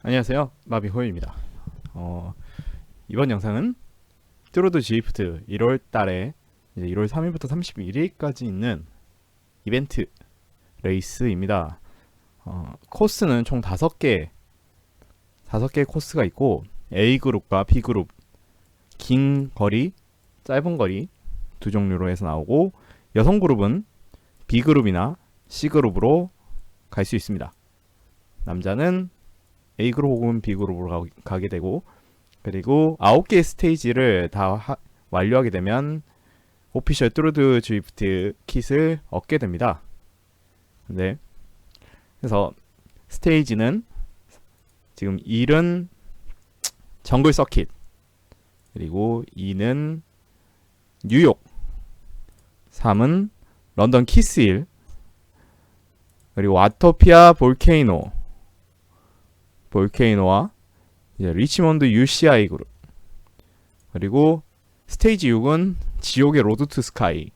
안녕하세요, 마비호입니다. 이번 영상은 뚜루드 지프트 1월 달에 이제 1월 3일부터 31일까지 있는 이벤트 레이스입니다. 코스는 총 5개 코스가 있고 A그룹과 B그룹, 긴 거리, 짧은 거리 두 종류로 해서 나오고, 여성 그룹은 B그룹이나 C그룹으로 갈 수 있습니다. 남자는 A그룹 혹은 B그룹으로 가게 되고, 그리고 9개의 스테이지를 다 완료하게 되면 오피셜 뚜루드 드리프트 킷을 얻게 됩니다. 네. 그래서 스테이지는 지금 1은 정글 서킷, 그리고 2는 뉴욕, 3은 런던 키스힐, 그리고 와토피아 볼케이노와 이제 리치몬드 UCI 그룹, 그리고 스테이지 6은 지옥의 로드 투 스카이,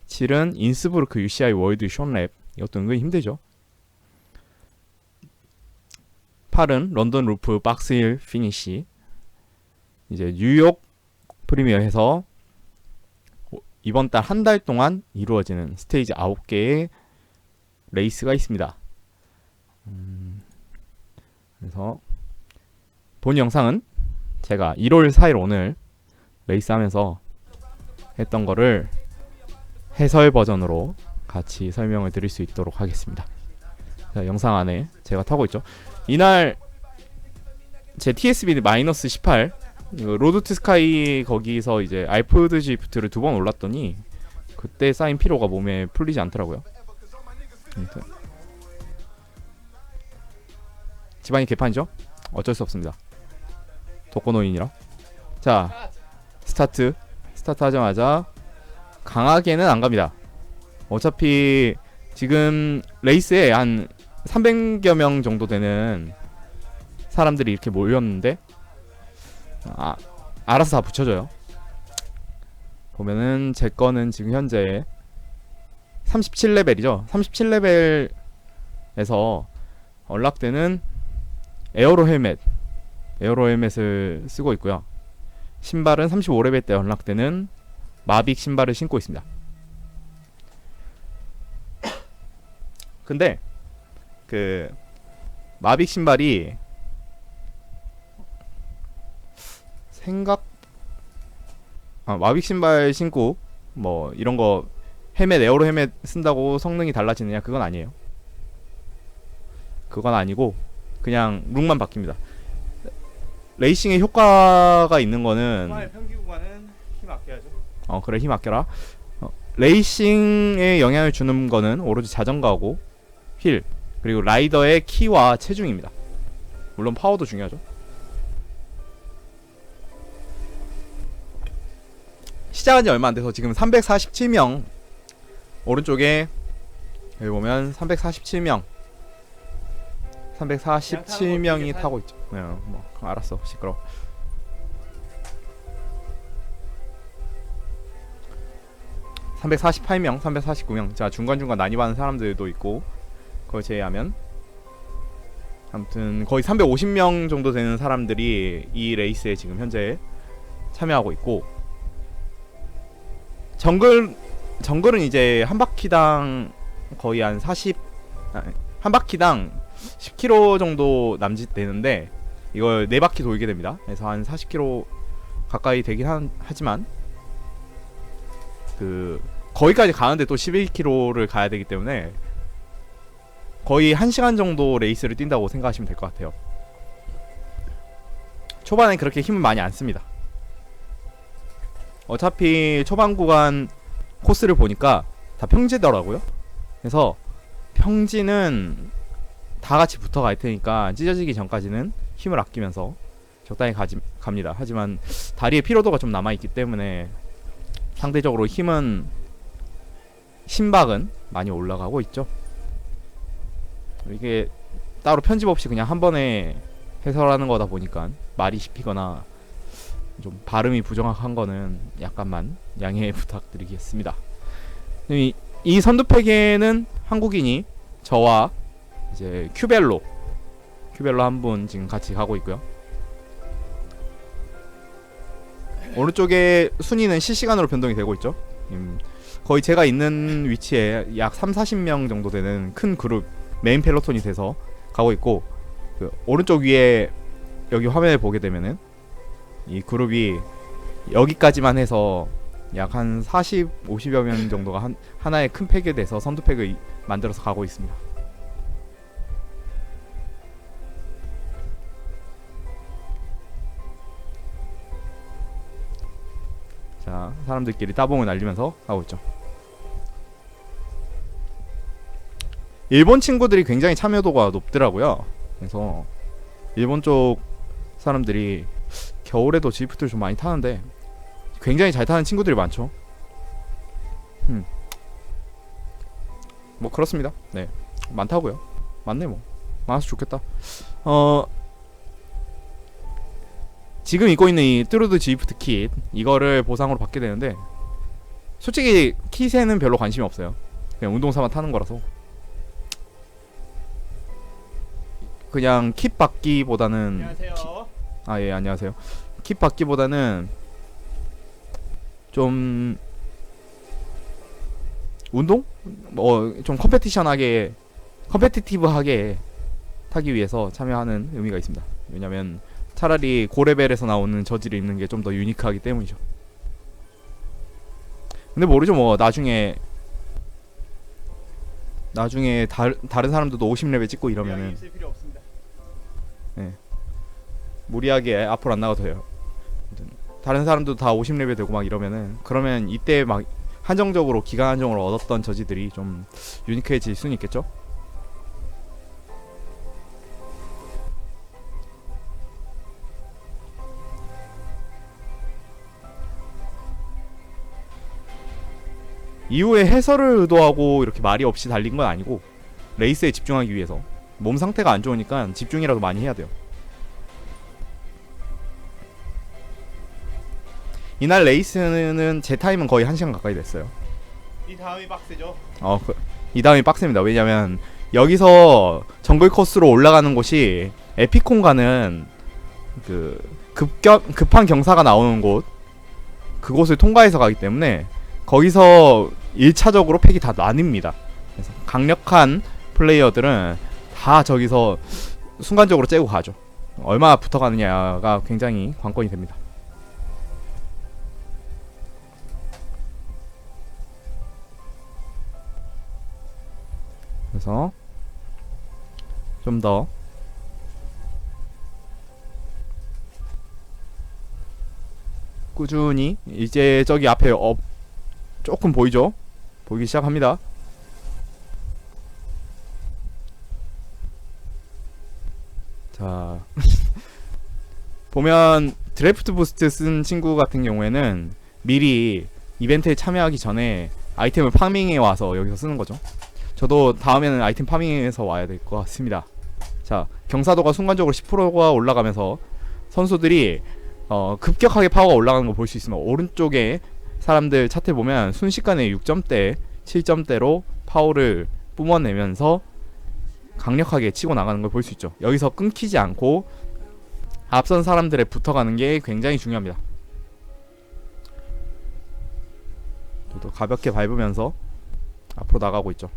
7은 인스부르크 UCI 월드 쇼랩, 이것도 은근히 힘들죠. 8은 런던 루프 박스힐 피니시, 이제 뉴욕 프리미어에서 이번 달 한 달 동안 이루어지는 스테이지 9개의 레이스가 있습니다. 그래서 본 영상은 제가 1월 4일 오늘 레이스 하면서 했던 거를 해설 버전으로 같이 설명을 드릴 수 있도록 하겠습니다. 자, 영상 안에 제가 타고 있죠. 이날 제 TSB-18 로드 투 스카이, 거기서 이제 알프드 지프트를 2번 올랐더니 그때 쌓인 피로가 몸에 풀리지 않더라고요. 집안이 개판이죠? 어쩔 수 없습니다. 독거노인이라. 자, 스타트 하자마자 강하게는 안 갑니다. 어차피 지금 레이스에 한 300여 명 정도 되는 사람들이 이렇게 모였는데 알아서 다 붙여줘요. 보면은 제 거는 지금 현재 37레벨이죠. 37레벨에서 언락되는 에어로 헬멧을 쓰고 있고요. 신발은 35레벨 때 언락되는 마빅 신발을 신고 있습니다. 근데 그 마빅 신발이 마빅 신발 신고 뭐 이런 거 에어로 헬멧 쓴다고 성능이 달라지느냐, 그건 아니에요. 그건 아니고 그냥 룩만 바뀝니다. 레이싱에 효과가 있는 거는 평기 구간은 힘 아껴야죠. 그래, 힘 아껴라. 레이싱에 영향을 주는 거는 오로지 자전거하고 휠, 그리고 라이더의 키와 체중입니다. 물론 파워도 중요하죠. 시작한 지 얼마 안 돼서 지금 347명, 오른쪽에 여기 보면 347명이 타고 있죠. 네, 뭐 알았어, 시끄러. (348명) 349명. 자, 중간중간 난입하는 사람들도 있고, 그걸 제외하면 아무튼 거의 350명 정도 되는 사람들이 이 레이스에 지금 현재 참여하고 있고, 정글은 이제 한 바퀴당 거의 한 한 바퀴당 10km 정도 남짓되는데, 이걸 4바퀴 돌게 됩니다. 그래서 한 40km 가까이 되긴 하지만 거기까지 가는데 또 11km를 가야 되기 때문에 거의 1시간 정도 레이스를 뛴다고 생각하시면 될 것 같아요. 초반엔 그렇게 힘을 많이 안 씁니다. 어차피 초반 구간 코스를 보니까 다 평지더라고요. 그래서 평지는 다 같이 붙어 갈 테니까 찢어지기 전까지는 힘을 아끼면서 적당히 갑니다. 하지만 다리에 피로도가 좀 남아있기 때문에 상대적으로 심박은 많이 올라가고 있죠. 이게 따로 편집 없이 그냥 한 번에 해설하는 거다 보니까 말이 씹히거나 좀 발음이 부정확한 거는 약간만 양해 부탁드리겠습니다. 이 선두팩에는 한국인이 저와 이제 큐벨로 큐별로 한 분 지금 같이 가고 있고요. 오른쪽에 순위는 실시간으로 변동이 되고 있죠. 거의 제가 있는 위치에 약 3-40명 정도 되는 큰 그룹 메인 펠로톤이 돼서 가고 있고, 그 오른쪽 위에 여기 화면을 보게 되면은 이 그룹이 여기까지만 해서 약 한 40, 50여 명 정도가 하나의 큰 팩에 대해서 선두팩을 만들어서 가고 있습니다. 자, 사람들끼리 따봉을 날리면서 가고 있죠. 일본 친구들이 굉장히 참여도가 높더라고요. 그래서 일본 쪽 사람들이 겨울에도 지프트를 좀 많이 타는데 굉장히 잘 타는 친구들이 많죠. 뭐 그렇습니다. 네, 많다고요. 많네 뭐. 많아서 좋겠다. 지금 입고 있는 이 뚜루드 지프트 킷, 이거를 보상으로 받게 되는데 솔직히 킷에는 별로 관심이 없어요. 그냥 운동삼아 타는 거라서. 그냥 킷 받기보다는 안녕하세요. 예, 안녕하세요. 킷 받기보다는 좀 운동? 뭐 좀 컴페티티브하게 타기 위해서 참여하는 의미가 있습니다. 왜냐면 차라리 고레벨에서 나오는 저지를 입는 게 좀 더 유니크하기 때문이죠. 근데 모르죠. 뭐 나중에 다른 사람들도 50레벨 찍고 이러면은 있을 필요 없습니다. 무리하게 앞으로 안 나가도 돼요. 다른 사람도 다 50레벨 되고 막 이러면은, 그러면 이때 막 한정적으로 기간 한정으로 얻었던 저지들이 좀 유니크해질 수는 있겠죠. 이후에 해설을 의도하고 이렇게 말이 없이 달린 건 아니고 레이스에 집중하기 위해서. 몸 상태가 안 좋으니까 집중이라도 많이 해야 돼요. 이날 레이스는 제 타임은 거의 1시간 가까이 됐어요. 이 다음이 빡세죠. 이 다음이 빡셉니다. 왜냐면 여기서 정글 코스로 올라가는 곳이 에피콘가는 그 급한 경사가 나오는 곳, 그곳을 통과해서 가기 때문에 거기서 1차적으로 팩이 다 나뉩니다. 그래서 강력한 플레이어들은 다 저기서 순간적으로 째고 가죠. 얼마나 붙어가느냐가 굉장히 관건이 됩니다. 그래서 좀 더 꾸준히, 이제 저기 앞에 조금 보이죠? 보이기 시작합니다. 자 보면 드래프트 부스트 쓴 친구 같은 경우에는 미리 이벤트에 참여하기 전에 아이템을 파밍해 와서 여기서 쓰는 거죠. 저도 다음에는 아이템 파밍해서 와야 될 것 같습니다. 자, 경사도가 순간적으로 10%가 올라가면서 선수들이 급격하게 파워가 올라가는 걸 볼 수 있으면, 오른쪽에 사람들 차트 보면 순식간에 6점대, 7점대로 파워를 뿜어내면서 강력하게 치고 나가는 걸 볼 수 있죠. 여기서 끊기지 않고 앞선 사람들에 붙어가는 게 굉장히 중요합니다. 저도 가볍게 밟으면서 앞으로 나가고 있죠.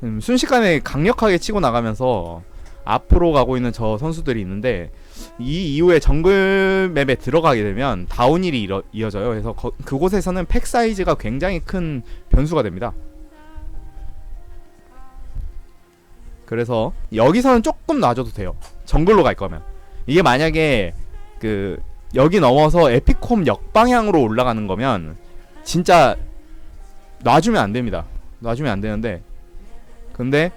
순식간에 강력하게 치고 나가면서 앞으로 가고 있는 저 선수들이 있는데, 이 이후에 정글 맵에 들어가게 되면 다운힐이 이어져요. 그래서 그곳에서는 팩 사이즈가 굉장히 큰 변수가 됩니다. 그래서 여기서는 조금 놔줘도 돼요. 정글로 갈 거면. 이게 만약에 여기 넘어서 에피콤 역방향으로 올라가는 거면 진짜 놔주면 안 됩니다. 놔주면 안 되는데, 근데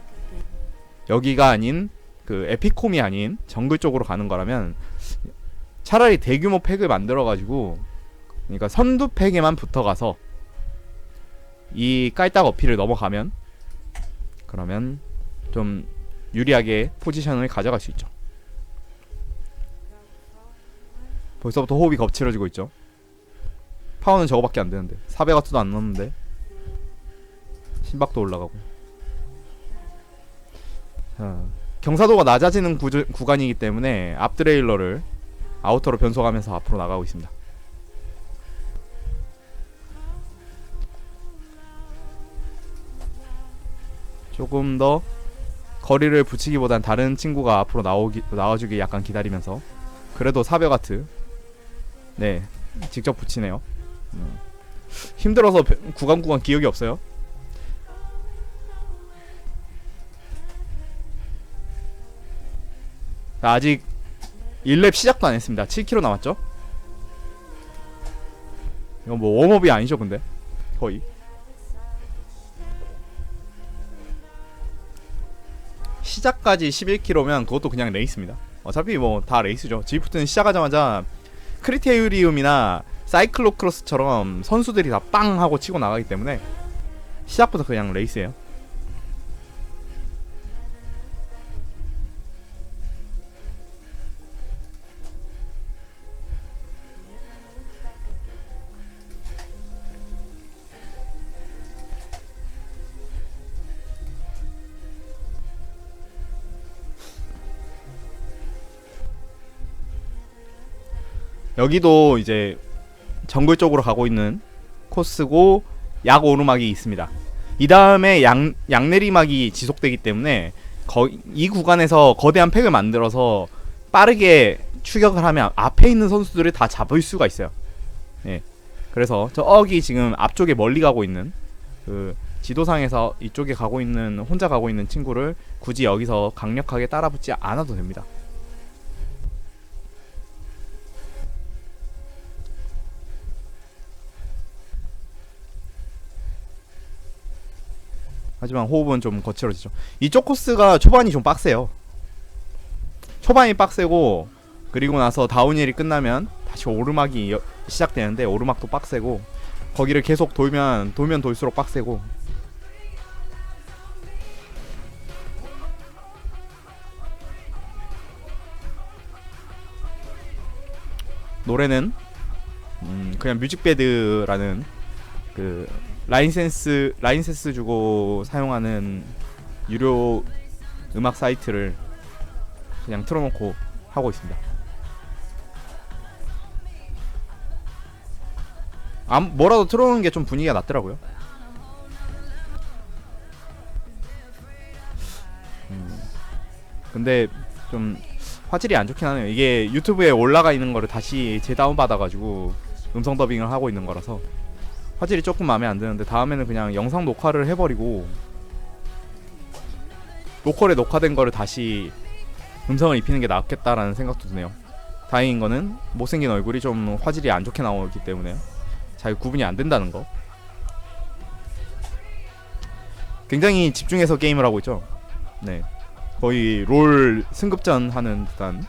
여기가 아닌 에피콤이 아닌 정글 쪽으로 가는 거라면 차라리 대규모 팩을 만들어가지고, 그러니까 선두 팩에만 붙어가서 이 깔딱 어필을 넘어가면, 그러면 좀 유리하게 포지션을 가져갈 수 있죠. 벌써부터 호흡이 거칠어지고 있죠. 파워는 저거밖에 안 되는데 400W도 안 넣었는데 심박도 올라가고. 자, 경사도가 낮아지는 구간이기 때문에 앞 트레일러를 아우터로 변속하면서 앞으로 나가고 있습니다. 조금 더 거리를 붙이기보단 다른 친구가 앞으로 나와주기 약간 기다리면서. 그래도 사벼가트 네 직접 붙이네요. 힘들어서 구간 기억이 없어요. 자, 아직 1렙 시작도 안 했습니다. 7km 남았죠? 이건 뭐 웜업이 아니죠 근데 거의. 시작까지 11km면 그것도 그냥 레이스입니다. 어차피 뭐 다 레이스죠. 지프트는 시작하자마자 크리테리움이나 사이클로크로스처럼 선수들이 다 빵 하고 치고 나가기 때문에 시작부터 그냥 레이스예요. 여기도 이제 정글 쪽으로 가고 있는 코스고 약 오르막이 있습니다. 이 다음에 양내리막이 지속되기 때문에 이 구간에서 거대한 팩을 만들어서 빠르게 추격을 하면 앞에 있는 선수들을 다 잡을 수가 있어요. 예. 그래서 저기 지금 앞쪽에 멀리 가고 있는 그 지도상에서 이쪽에 가고 있는 혼자 가고 있는 친구를 굳이 여기서 강력하게 따라붙지 않아도 됩니다. 하지만 호흡은 좀 거칠어지죠. 이쪽 코스가 초반이 좀 빡세요. 초반이 빡세고 그리고 나서 다운힐이 끝나면 다시 오르막이 시작되는데 오르막도 빡세고 거기를 계속 돌면 돌수록 빡세고. 노래는 그냥 뮤직배드라는 그 라이센스 주고 사용하는 유료 음악 사이트를 그냥 틀어놓고 하고 있습니다. 뭐라도 틀어놓는 게 좀 분위기가 낫더라고요. 근데 좀 화질이 안 좋긴 하네요. 이게 유튜브에 올라가 있는 거를 다시 재다운 받아가지고 음성 더빙을 하고 있는 거라서 화질이 조금 마음에 안 드는데 다음에는 그냥 영상 녹화를 해버리고 로컬에 녹화된 거를 다시 음성을 입히는 게 낫겠다라는 생각도 드네요. 다행인 거는 못생긴 얼굴이 좀 화질이 안 좋게 나오기 때문에 잘 구분이 안 된다는 거. 굉장히 집중해서 게임을 하고 있죠. 네, 거의 롤 승급전 하는 듯한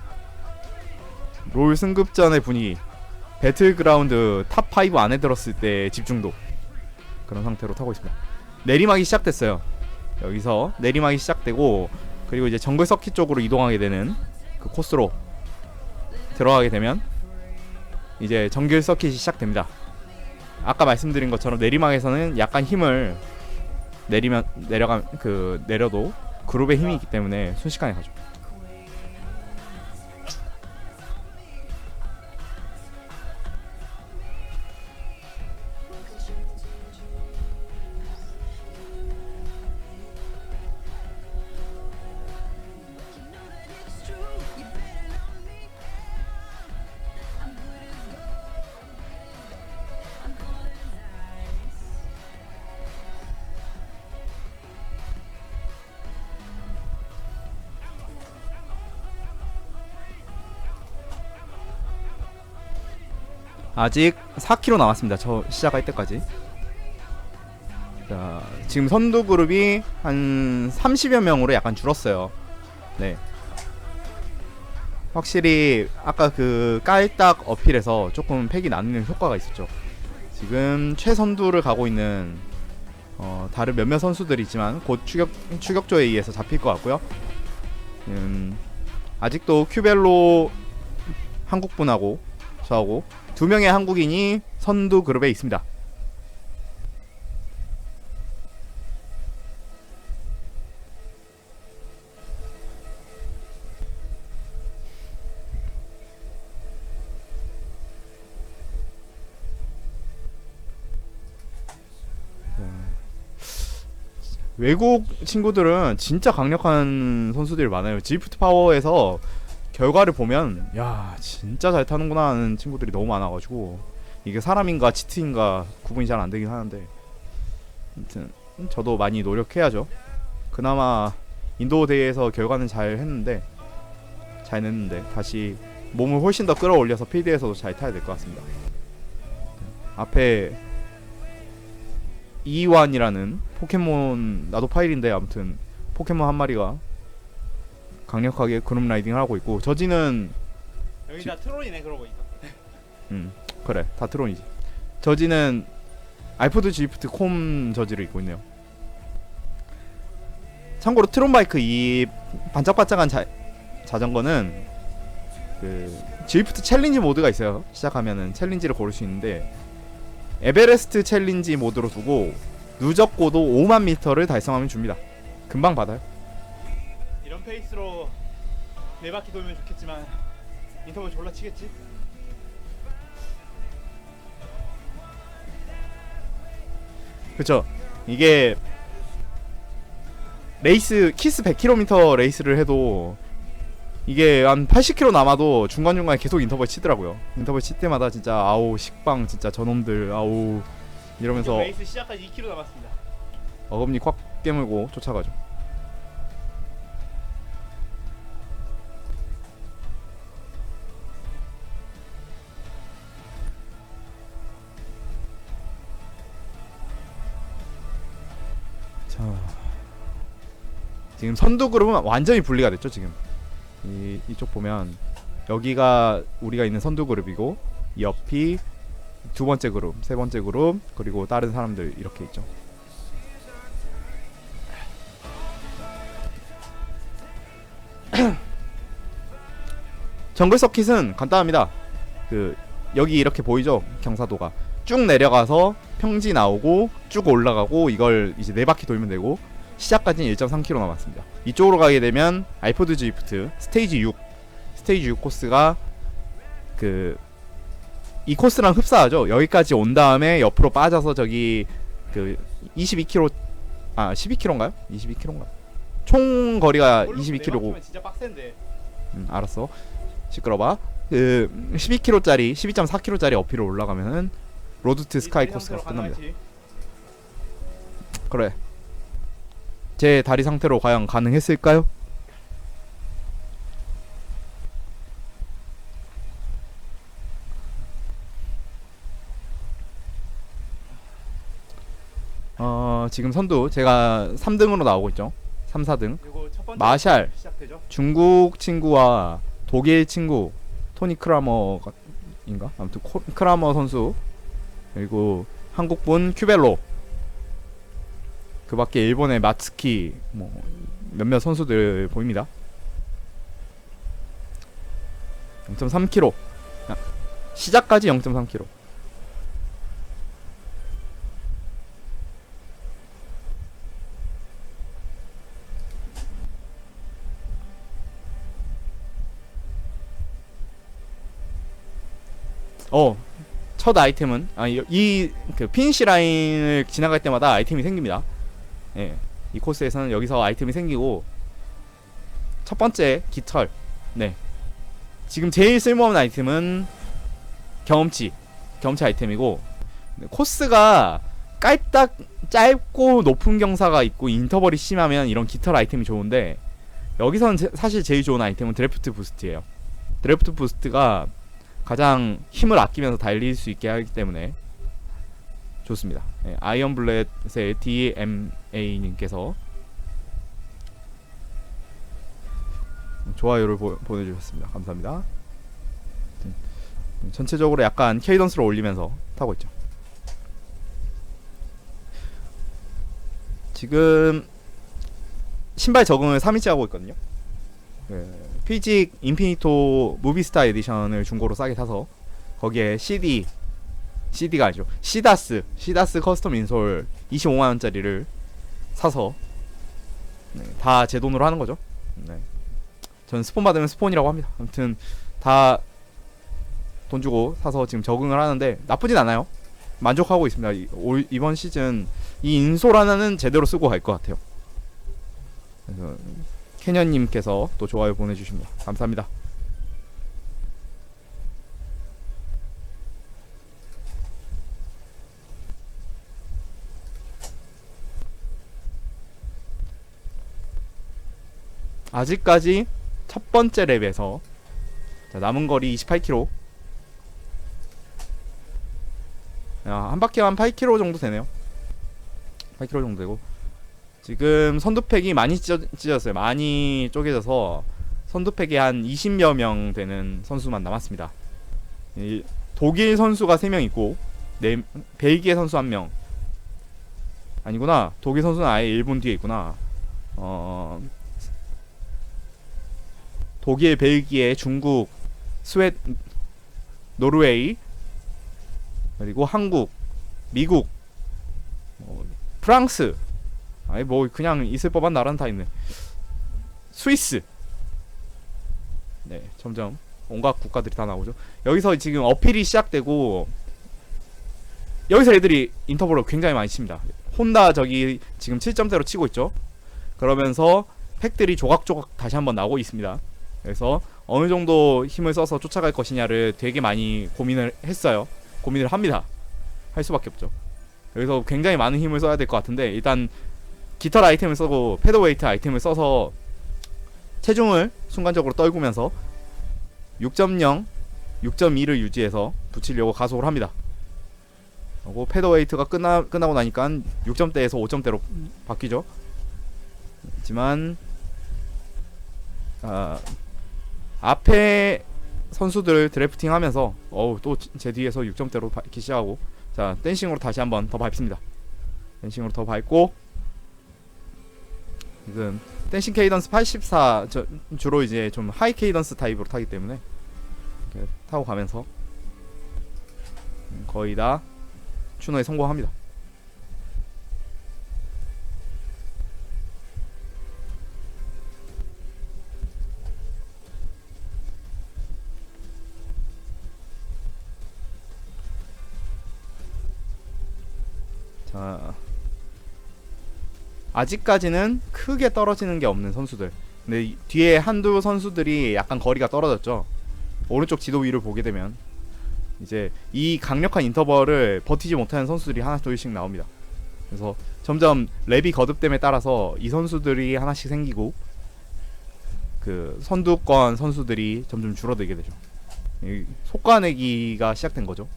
롤 승급전의 분위기. 배틀그라운드 탑5 안에 들었을 때 집중도 그런 상태로 타고 있습니다. 내리막이 시작됐어요. 여기서 내리막이 시작되고 그리고 이제 정글 서킷 쪽으로 이동하게 되는 그 코스로 들어가게 되면 이제 정글 서킷이 시작됩니다. 아까 말씀드린 것처럼 내리막에서는 약간 힘을 내려도 그룹의 힘이 있기 때문에 순식간에 가죠. 아직 4km 남았습니다. 저 시작할 때까지. 자, 지금 선두 그룹이 한 30여 명으로 약간 줄었어요. 네. 확실히 아까 그 깔딱 어필에서 조금 팩이 나누는 효과가 있었죠. 지금 최선두를 가고 있는 다른 몇몇 선수들이 있지만 곧 추격조에 의해서 잡힐 것 같고요. 아직도 큐벨로 한국분하고 저하고 두 명의 한국인이 선두 그룹에 있습니다. 외국 친구들은 진짜 강력한 선수들이 많아요. 지프트 파워에서 결과를 보면 야 진짜 잘 타는구나 하는 친구들이 너무 많아가지고 이게 사람인가 치트인가 구분이 잘 안되긴 하는데 아무튼 저도 많이 노력해야죠. 그나마 인도 대회에서 결과는 잘 냈는데 다시 몸을 훨씬 더 끌어올려서 필드에서도 잘 타야 될 것 같습니다. 앞에 이완이라는 포켓몬 나도 파일인데 아무튼 포켓몬 한 마리가 강력하게 그룹 라이딩을 하고 있고 저지는 여기 다 트롤이네 그러고 보니까. 그래 다 트론이지. 저지는 알포드 지프트 콤 저지를 입고 있네요. 참고로 트론바이크 이 반짝반짝한 자전거는 그 지프트 챌린지 모드가 있어요. 시작하면은 챌린지를 고를 수 있는데 에베레스트 챌린지 모드로 두고 누적 고도 5만 미터를 달성하면 줍니다. 금방 받아요. 이런 페이스로 4바퀴 돌면 좋겠지만 인터벌 졸라 치겠지? 그쵸. 이게 레이스 키스 100km 레이스를 해도 이게 한 80km 남아도 중간중간에 계속 인터벌 치더라고요. 인터벌 칠 때마다 진짜 아우 식빵 진짜 저놈들 아우 이러면서 레이스 시작까지 2km 남았습니다. 어금니 콱 깨물고 쫓아가죠. 자, 지금 선두 그룹은 완전히 분리가 됐죠. 지금 이쪽 보면 여기가 우리가 있는 선두 그룹이고 이 옆이 두 번째 그룹, 세 번째 그룹, 그리고 다른 사람들 이렇게 있죠. 정글 서킷은 간단합니다. 그 여기 이렇게 보이죠? 경사도가 쭉 내려가서 평지 나오고 쭉 올라가고 이걸 이제 4바퀴 돌면 되고 시작까지는 1.3km 남았습니다. 이쪽으로 가게 되면 알포드 지프트 스테이지 6 코스가 그 이 코스랑 흡사하죠. 여기까지 온 다음에 옆으로 빠져서 저기 그 22km 12km인가요? 22km인가? 총 거리가 22km고. 진짜 빡센데. 알았어. 시끄러봐. 그 12km짜리 12.4km짜리 어필로 올라가면은 로드 투 스카이 코스가 끝납니다. 그래. 제 다리 상태로 과연 가능했을까요? 지금 선두 제가 3등으로 나오고 있죠. 3, 4등. 마샬, 시작되죠? 중국 친구와 독일 친구 토니 크라머인가? 아무튼 크라머 선수, 그리고 한국분 큐벨로, 그 밖에 일본의 마츠키, 뭐 몇몇 선수들 보입니다. 0.3km 시작까지 0.3km. 첫 아이템은 이 그 피니시 라인을 지나갈 때마다 아이템이 생깁니다. 예, 이 코스에서는 여기서 아이템이 생기고 첫 번째 깃털. 네, 지금 제일 쓸모없는 아이템은 경험치 아이템이고, 코스가 깔딱 짧고 높은 경사가 있고 인터벌이 심하면 이런 깃털 아이템이 좋은데 여기서는 사실 제일 좋은 아이템은 드래프트 부스트예요. 드래프트 부스트가 가장 힘을 아끼면서 달릴 수 있게 하기 때문에 좋습니다. 예, 아이언블렛의 DMA님께서 좋아요를 보내주셨습니다. 감사합니다. 전체적으로 약간 케이던스를 올리면서 타고 있죠. 지금 신발 적응을 3일째 하고 있거든요. 피직 인피니토 무비스타 에디션을 중고로 싸게 사서 거기에 CD가 아니죠, 시다스 커스텀 인솔 25만원짜리를 사서 다 제 돈으로 하는 거죠. 전 스폰 받으면 스폰이라고 합니다. 아무튼 다 돈 주고 사서 지금 적응을 하는데 나쁘진 않아요. 만족하고 있습니다. 이번 시즌 이 인솔 하나는 제대로 쓰고 갈 것 같아요. 그래서 캐년님께서 또 좋아요 보내주십니다. 감사합니다. 아직까지 첫 번째 랩에서 자, 남은 거리 28km. 한 바퀴 한 8km 정도 되네요. 8km 정도 되고 지금 선두팩이 많이 찢어졌어요. 많이 쪼개져서 선두팩이 한 20여 명 되는 선수만 남았습니다. 독일 선수가 3명 있고 벨기에 선수 1명. 아니구나. 독일 선수는 아예 일본 뒤에 있구나. 독일, 벨기에, 중국, 노르웨이, 그리고 한국, 미국, 프랑스. 아니 뭐 그냥 있을 법한 나라는 다 있네. 스위스. 네, 점점 온갖 국가들이 다 나오죠. 여기서 지금 어필이 시작되고 여기서 애들이 인터벌을 굉장히 많이 칩니다. 혼다 저기 지금 7점대로 치고 있죠. 그러면서 팩들이 조각조각 다시 한번 나오고 있습니다. 그래서 어느 정도 힘을 써서 쫓아갈 것이냐를 되게 많이 고민을 했어요. 고민을 합니다. 할 수밖에 없죠. 여기서 굉장히 많은 힘을 써야 될 것 같은데 일단 깃털 아이템을 쓰고 패드웨이트 아이템을 써서 체중을 순간적으로 떨구면서 6.0, 6.2를 유지해서 붙이려고 가속을 합니다. 그리고 패드웨이트가 끝나고 나니까 6점대에서 5점대로 바뀌죠. 하지만 앞에 선수들 드래프팅 하면서 또 제 뒤에서 6점대로 밟기 시작하고 자 댄싱으로 다시 한번 더 밟습니다. 댄싱으로 더 밟고 지금 댄싱 케이던스 84 주로 이제 좀 하이 케이던스 타입으로 타기 때문에 이렇게 타고 가면서 거의 다 추노에 성공합니다. 자, 아직까지는 크게 떨어지는 게 없는 선수들. 근데 뒤에 한두 선수들이 약간 거리가 떨어졌죠. 오른쪽 지도 위를 보게 되면 이제 이 강력한 인터벌을 버티지 못하는 선수들이 하나 둘씩 나옵니다. 그래서 점점 랩이 거듭됨에 따라서 이 선수들이 하나씩 생기고 그 선두권 선수들이 점점 줄어들게 되죠. 속가내기가 시작된 거죠.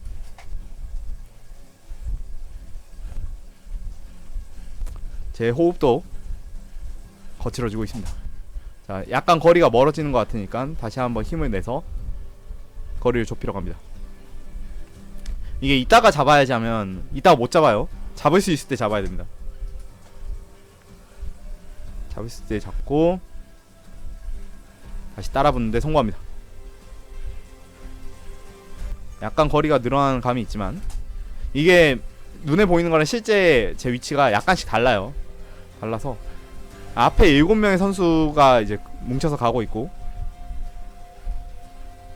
제 호흡도 거칠어지고 있습니다. 자, 약간 거리가 멀어지는 것 같으니까 다시 한번 힘을 내서 거리를 좁히러 갑니다. 이게 이따가 잡아야지 하면 이따가 못 잡아요. 잡을 수 있을 때 잡아야 됩니다. 잡을 수 있을 때 잡고 다시 따라 붙는데 성공합니다. 약간 거리가 늘어나는 감이 있지만 이게 눈에 보이는 거랑 실제 제 위치가 약간씩 달라요. 달라서 앞에 7명의 선수가 이제 뭉쳐서 가고 있고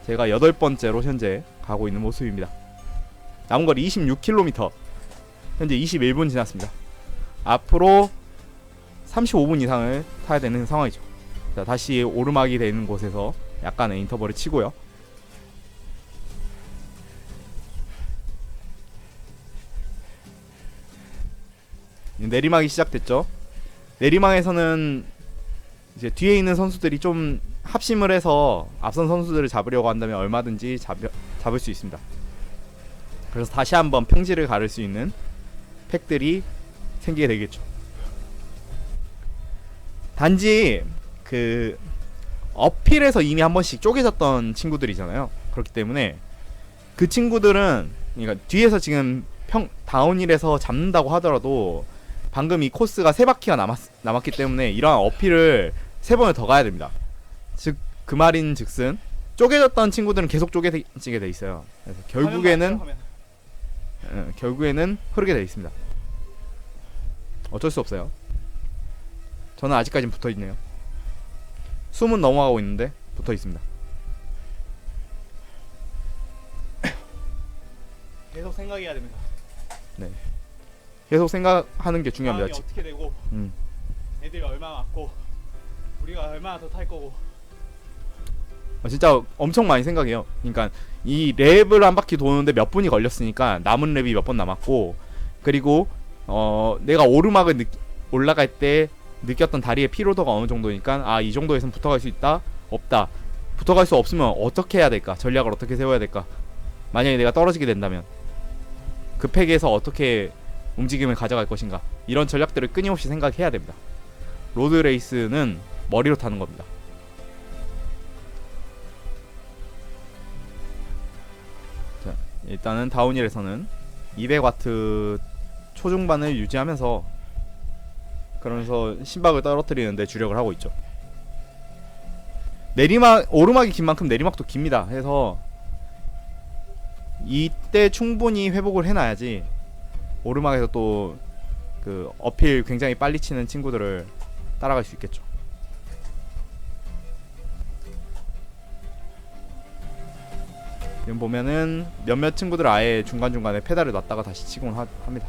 제가 8번째로 현재 가고 있는 모습입니다. 남은 거리 26km. 현재 21분 지났습니다. 앞으로 35분 이상을 타야 되는 상황이죠. 자, 다시 오르막이 되는 곳에서 약간의 인터벌을 치고요. 내리막이 시작됐죠. 내리막에서는 이제 뒤에 있는 선수들이 좀 합심을 해서 앞선 선수들을 잡으려고 한다면 얼마든지 잡을 수 있습니다. 그래서 다시 한번 평지를 가를 수 있는 팩들이 생기게 되겠죠. 단지 그 어필에서 이미 한 번씩 쪼개졌던 친구들이잖아요. 그렇기 때문에 그 친구들은 그러니까 뒤에서 지금 다운힐에서 잡는다고 하더라도 방금 이 코스가 3바퀴가 남았기 때문에 이러한 어필을 3번을 더 가야 됩니다. 즉 그 말인 즉슨 쪼개졌던 친구들은 계속 쪼개지게 돼 있어요. 그래서 결국에는 흐르게 돼 있습니다. 어쩔 수 없어요. 저는 아직까진 붙어 있네요. 숨은 넘어가고 있는데 붙어 있습니다. 계속 생각해야 됩니다. 네. 계속 생각하는 게 중요합니다. 상황이 어떻게 되고 음. 애들이 얼마나 맞고 우리가 얼마나 더 탈 거고. 진짜 엄청 많이 생각해요. 그러니까 이 랩을 한 바퀴 도는데 몇 분이 걸렸으니까 남은 랩이 몇 번 남았고, 그리고 내가 오르막을 올라갈 때 느꼈던 다리의 피로도가 어느 정도니까 아, 이 정도에선 붙어갈 수 있다, 없다. 붙어갈 수 없으면 어떻게 해야 될까? 전략을 어떻게 세워야 될까? 만약에 내가 떨어지게 된다면 그 팩에서 어떻게 움직임을 가져갈 것인가? 이런 전략들을 끊임없이 생각해야 됩니다. 로드 레이스는 머리로 타는 겁니다. 자, 일단은 다운힐에서는 200W 초중반을 유지하면서 그러면서 심박을 떨어뜨리는데 주력을 하고 있죠. 오르막이 긴 만큼 내리막도 깁니다. 해서 이때 충분히 회복을 해놔야지 오르막에서 또 그 어필 굉장히 빨리 치는 친구들을 따라갈 수 있겠죠. 지금 보면은 몇몇 친구들 아예 중간중간에 페달을 놨다가 다시 치곤 합니다.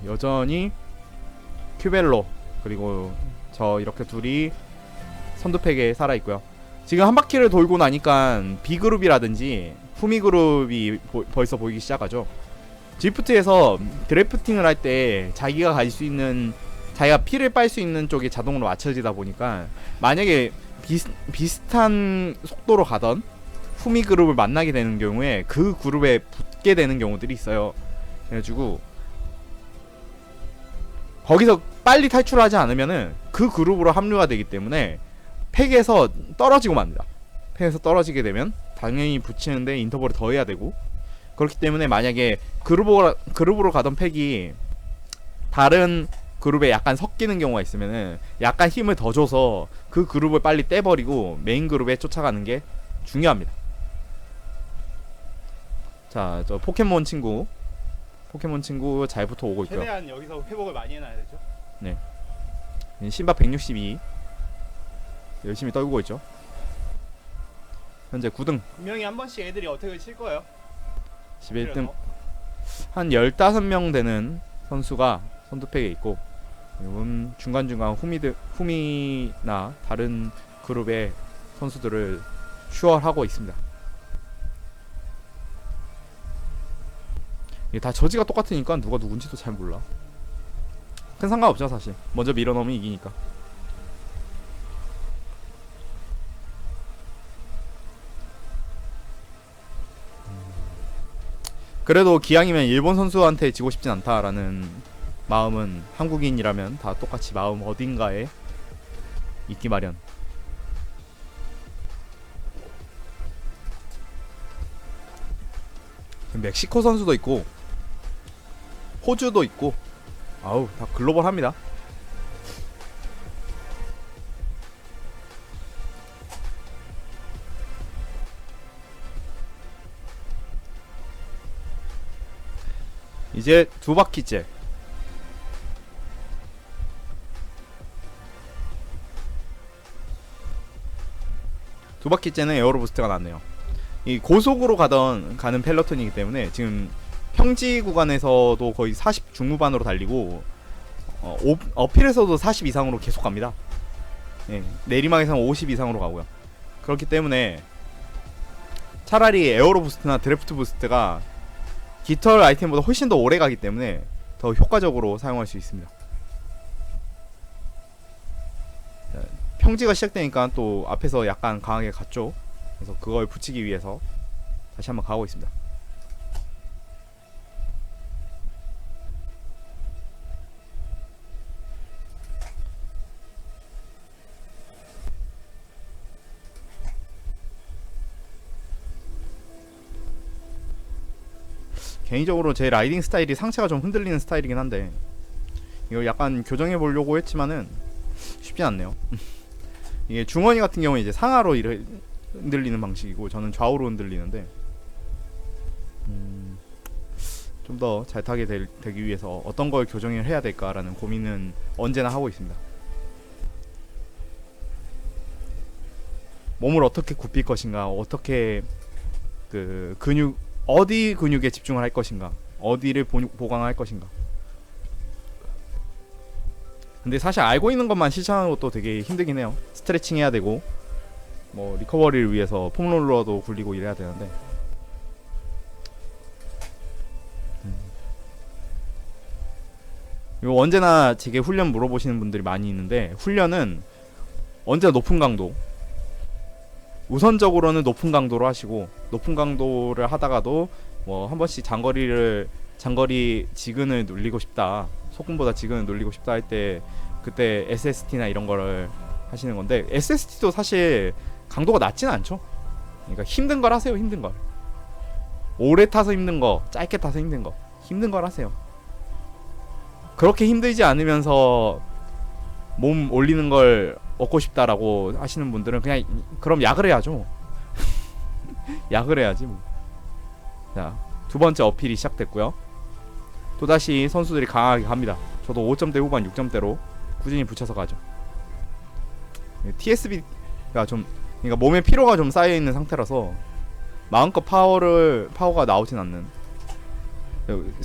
여전히 큐벨로 그리고 저 이렇게 둘이 선두팩에 살아있고요. 지금 한 바퀴를 돌고 나니까 B그룹이라든지 후미그룹이 벌써 보이기 시작하죠. 드리프트에서 드래프팅을 할 때 자기가 가질 수 있는, 자기가 피를 빨 수 있는 쪽이 자동으로 맞춰지다 보니까 만약에 비슷한 속도로 가던 후미그룹을 만나게 되는 경우에 그 그룹에 붙게 되는 경우들이 있어요. 그래가지고 거기서 빨리 탈출하지 않으면은 그 그룹으로 합류가 되기 때문에 팩에서 떨어지고 맙니다. 팩에서 떨어지게 되면 당연히 붙이는데 인터벌을 더 해야 되고, 그렇기 때문에 만약에 그룹으로 가던 팩이 다른 그룹에 약간 섞이는 경우가 있으면은 약간 힘을 더 줘서 그 그룹을 빨리 떼버리고 메인 그룹에 쫓아가는 게 중요합니다. 자, 저 포켓몬 친구 잘 붙어 오고 있고요. 최대한 여기서 회복을 많이 해놔야 되죠. 네. 심박 162 열심히 떨고 있죠. 현재 9등. 분명히 한 번씩 애들이 어택을 칠 거예요. 11등. 한 15명 되는 선수가 선두팩에 있고, 이건 중간중간 후미나 다른 그룹의 선수들을 슈얼하고 있습니다. 이게 다 저지가 똑같으니까 누가 누군지도 잘 몰라. 큰 상관없죠 사실. 먼저 밀어넣으면 이기니까. 그래도 기왕이면 일본 선수한테 지고 싶진 않다라는 마음은 한국인이라면 다 똑같이 마음 어딘가에 있기 마련. 멕시코 선수도 있고 호주도 있고, 아우 다 글로벌합니다. 이제 두 바퀴째. 두 바퀴째는 에어로 부스트가 났네요. 이 고속으로 가는 펠로톤이기 때문에 지금 평지 구간에서도 거의 40 중후반으로 달리고 어필에서도 40 이상으로 계속 갑니다. 예, 내리막에서는 50 이상으로 가고요. 그렇기 때문에 차라리 에어로 부스트나 드래프트 부스트가 깃털 아이템보다 훨씬 더 오래 가기 때문에 더 효과적으로 사용할 수 있습니다. 평지가 시작되니까 또 앞에서 약간 강하게 갔죠. 그래서 그걸 붙이기 위해서 다시 한번 가고 있습니다. 개인적으로 제 라이딩 스타일이 상체가 좀 흔들리는 스타일이긴 한데 이걸 약간 교정해 보려고 했지만은 쉽지 않네요. 이게 중원이 같은 경우에 이제 상하로 흔들리는 방식이고 저는 좌우로 흔들리는데 좀 더 잘 타게 되기 위해서 어떤 걸 교정을 해야 될까라는 고민은 언제나 하고 있습니다. 몸을 어떻게 굽힐 것인가, 어떻게 그 근육, 어디 근육에 집중을 할 것인가, 어디를 보강할 것인가. 근데 사실 알고 있는 것만 실천하는 것도 되게 힘들긴 해요. 스트레칭 해야 되고 뭐 리커버리를 위해서 폼롤러도 굴리고 이래야 되는데 이거 언제나 제게 훈련 물어보시는 분들이 많이 있는데, 훈련은 언제나 높은 강도, 우선적으로는 높은 강도로 하시고, 높은 강도를 하다가도 뭐 한 번씩 장거리 지근을 눌리고 싶다, 속근보다 지근을 눌리고 싶다 할 때 그때 SST나 이런 거를 하시는 건데, SST도 사실 강도가 낮지는 않죠. 그러니까 힘든 걸 하세요. 힘든 걸. 오래 타서 힘든 거, 짧게 타서 힘든 거, 힘든 걸 하세요. 그렇게 힘들지 않으면서 몸 올리는 걸 얻고 싶다라고 하시는 분들은 그냥 그럼 약을 해야죠. 약을 해야지 뭐. 자, 두 번째 어필이 시작됐고요. 또다시 선수들이 강하게 갑니다. 저도 5점대 후반 6점대로 꾸준히 붙여서 가죠. TSB가 좀, 그러니까 몸에 피로가 좀 쌓여 있는 상태라서 마음껏 파워가 나오진 않는.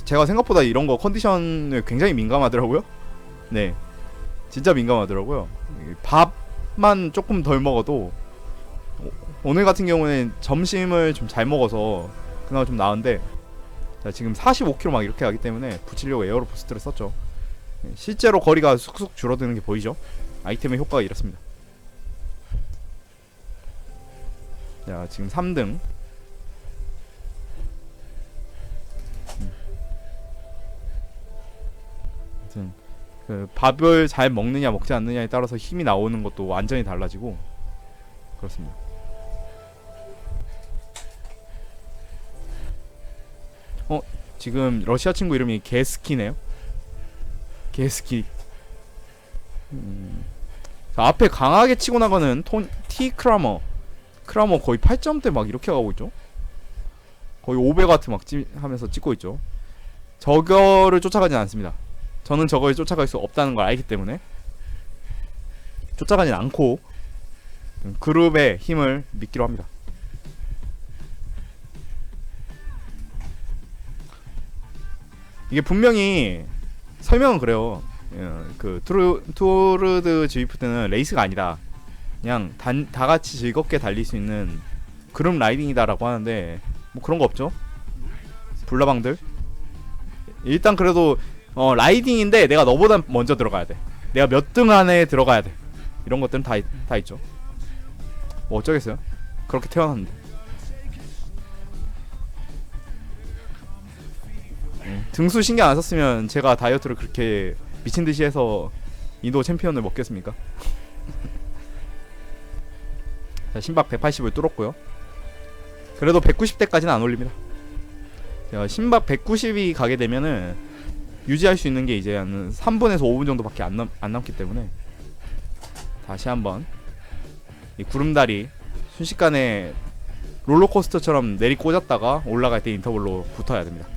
제가 생각보다 이런 거 컨디션을 굉장히 민감하더라고요. 네, 진짜 민감하더라고요. 밥만 조금 덜 먹어도, 오늘 같은 경우는 점심을 좀 잘 먹어서 그나마 좀 나은데, 자, 지금 45km 막 이렇게 가기 때문에 붙이려고 에어로 부스트를 썼죠. 실제로 거리가 쑥쑥 줄어드는 게 보이죠. 아이템의 효과가 이렇습니다. 자, 지금 3등. 그 밥을 잘 먹느냐 먹지 않느냐에 따라서 힘이 나오는 것도 완전히 달라지고 그렇습니다. 지금 러시아 친구 이름이 게스키네요. 게스키. 앞에 강하게 치고 나가는 T 크라머 거의 8점대 막 이렇게 가고 있죠. 거의 500와트 막 하면서 찍고 있죠. 저거를 쫓아가진 않습니다. 저는 저거에 쫓아갈 수 없다는 걸 알기 때문에 쫓아가진 않고 그룹의 힘을 믿기로 합니다. 이게 분명히 설명은 그래요. 그 투르드 지위프 때는 레이스가 아니다, 그냥 다 같이 즐겁게 달릴 수 있는 그룹 라이딩이다라고 하는데, 뭐 그런 거 없죠. 불나방들 일단 그래도 라이딩인데 내가 너보다 먼저 들어가야 돼, 내가 몇 등 안에 들어가야 돼, 이런 것들은 다 있죠. 뭐 어쩌겠어요. 그렇게 태어났는데. 등수 신경 안 썼으면 제가 다이어트를 그렇게 미친듯이 해서 인도 챔피언을 먹겠습니까? 자, 심박 180을 뚫었고요. 그래도 190대까지는 안 올립니다. 제가 심박 190이 가게 되면은 유지할 수 있는 게 이제 한 3분에서 5분 정도밖에 안 남기 때문에, 다시 한번 이 구름다리 순식간에 롤러코스터처럼 내리 꽂았다가 올라갈 때 인터벌로 붙어야 됩니다.